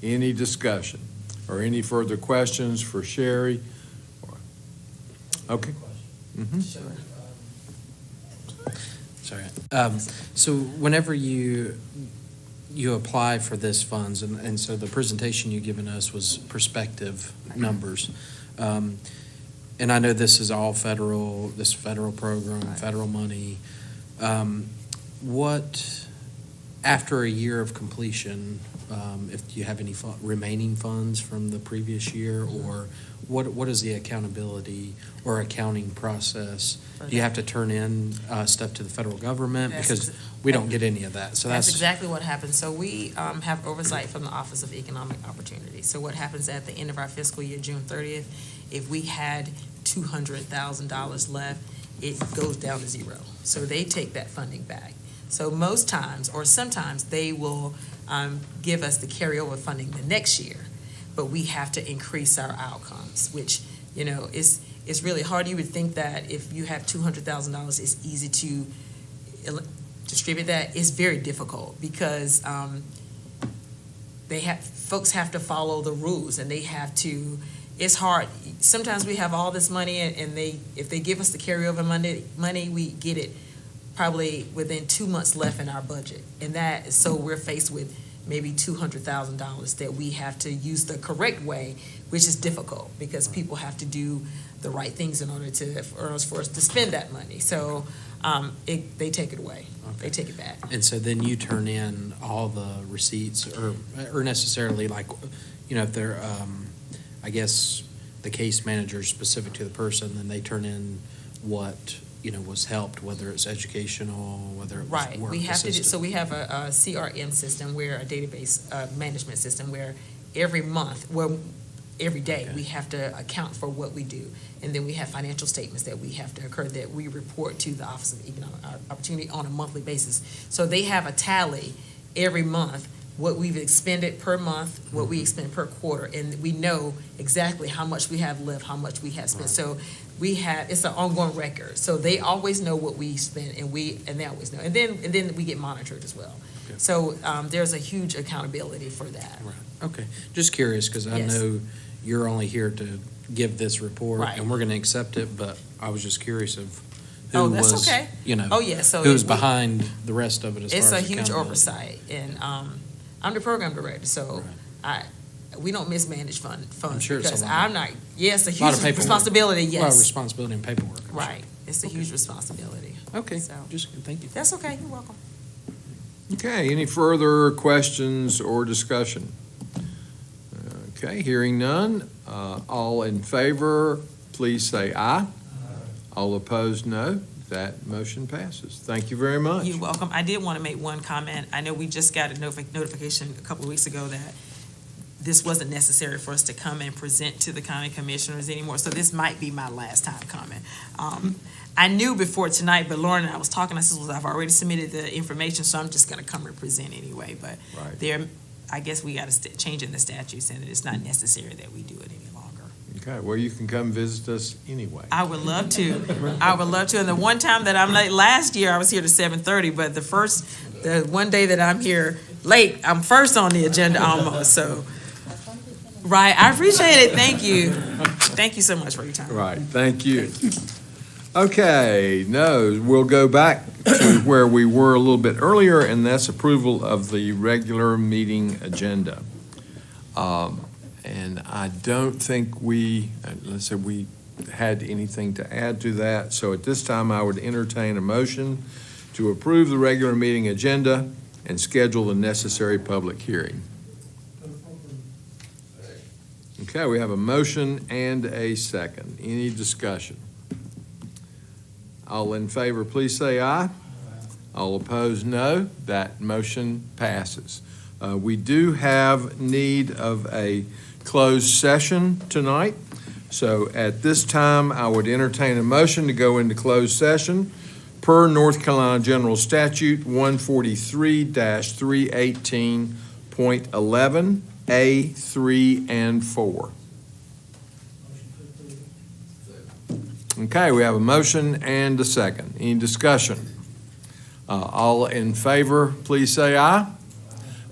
Any discussion or any further questions for Sherry? Okay. Mm-hmm. Sorry. So whenever you apply for this funds, and so the presentation you've given us was prospective numbers. And I know this is all federal program, federal money. What, after a year of completion, if you have any remaining funds from the previous year, or what is the accountability or accounting process? Do you have to turn in stuff to the federal government? Because we don't get any of that. So that's exactly what happens. So we have oversight from the Office of Economic Opportunity. So what happens at the end of our fiscal year, June 30th, if we had $200,000 left, it goes down to zero. So they take that funding back. So most times, or sometimes, they will give us the carryover funding the next year, but we have to increase our outcomes, which, is really hard. You would think that if you have $200,000, it's easy to distribute that is very difficult because folks have to follow the rules and they have to, it's hard. Sometimes we have all this money and if they give us the carryover money, we get it probably within 2 months left in our budget. And so we're faced with maybe $200,000 that we have to use the correct way, which is difficult because people have to do the right things in order for us to spend that money. So they take it away. They take it back. And so then you turn in all the receipts or necessarily like, if they're, I guess, the case manager is specific to the person, then they turn in what, was helped, whether it's educational, whether it was Right. work We have assistant. so we have a CRM system where a database management system where every day we have to account for what we do. And then we have financial statements that we have to occur that we report to the Office of Economic Opportunity on a monthly basis. So they have a tally every month, what we've expended per month, what we expend per quarter, and we know exactly how much we have left, how much we have spent. So it's an ongoing record. So they always know what we spend and they always know. And then we get monitored as well. Okay. So there's a huge accountability for that. Right. Okay. Just curious, because I Yes. know you're only here to give this report, Right. and we're going to accept it, but I was just curious of who Oh, that's was, okay. Oh, yeah, so who's we- behind the rest of it as far It's as a huge accountability. oversight, and I'm the program director, so we don't mismanage funds. I'm sure it's a because lot. I'm not. Yes, a Lot of huge paperwork. responsibility. A lot of Yes, responsibility and paperwork. I'm right. It's a huge responsibility. sure. Okay, So just, thank you. that's okay. You're welcome. Okay, any further questions or discussion? Okay, hearing none. All in favor, please say aye. All opposed, no. That motion passes. Thank you very much. You're welcome. I did want to make one comment. I know we just got a notification a couple of weeks ago that this wasn't necessary for us to come and present to the county commissioners anymore, so this might be my last time coming. I knew before tonight, but Lauren and I was talking, I said, well, I've already submitted the information, so I'm just going to come and present anyway, but Right. I guess we got to change in the statutes, and it's not necessary that we do it any longer. Okay, well, you can come visit us anyway. I would love to. I would love to. And the one time that I'm late, last year I was here to 7:30, but the one day that I'm here late, I'm first on the agenda almost, so. Right, I appreciate it. Thank you. Thank you so much for your time. Right, thank you. Okay, no, we'll go back to where we were a little bit earlier, and that's approval of the regular meeting agenda. And I don't think we had anything to add to that, so at this time, I would entertain a motion to approve the regular meeting agenda and schedule the necessary public hearing. Okay, we have a motion and a second. Any discussion? All in favor, please say aye. All opposed, no. That motion passes. We do have need of a closed session tonight. So at this time, I would entertain a motion to go into closed session per North Carolina General Statute 143-318.11, A, 3, and 4. Okay, we have a motion and a second. Any discussion? All in favor, please say aye.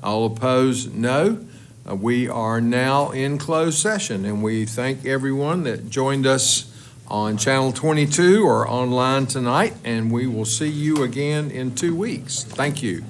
All opposed, no. We are now in closed session, and we thank everyone that joined us on Channel 22 or online tonight, and we will see you again in 2 weeks. Thank you.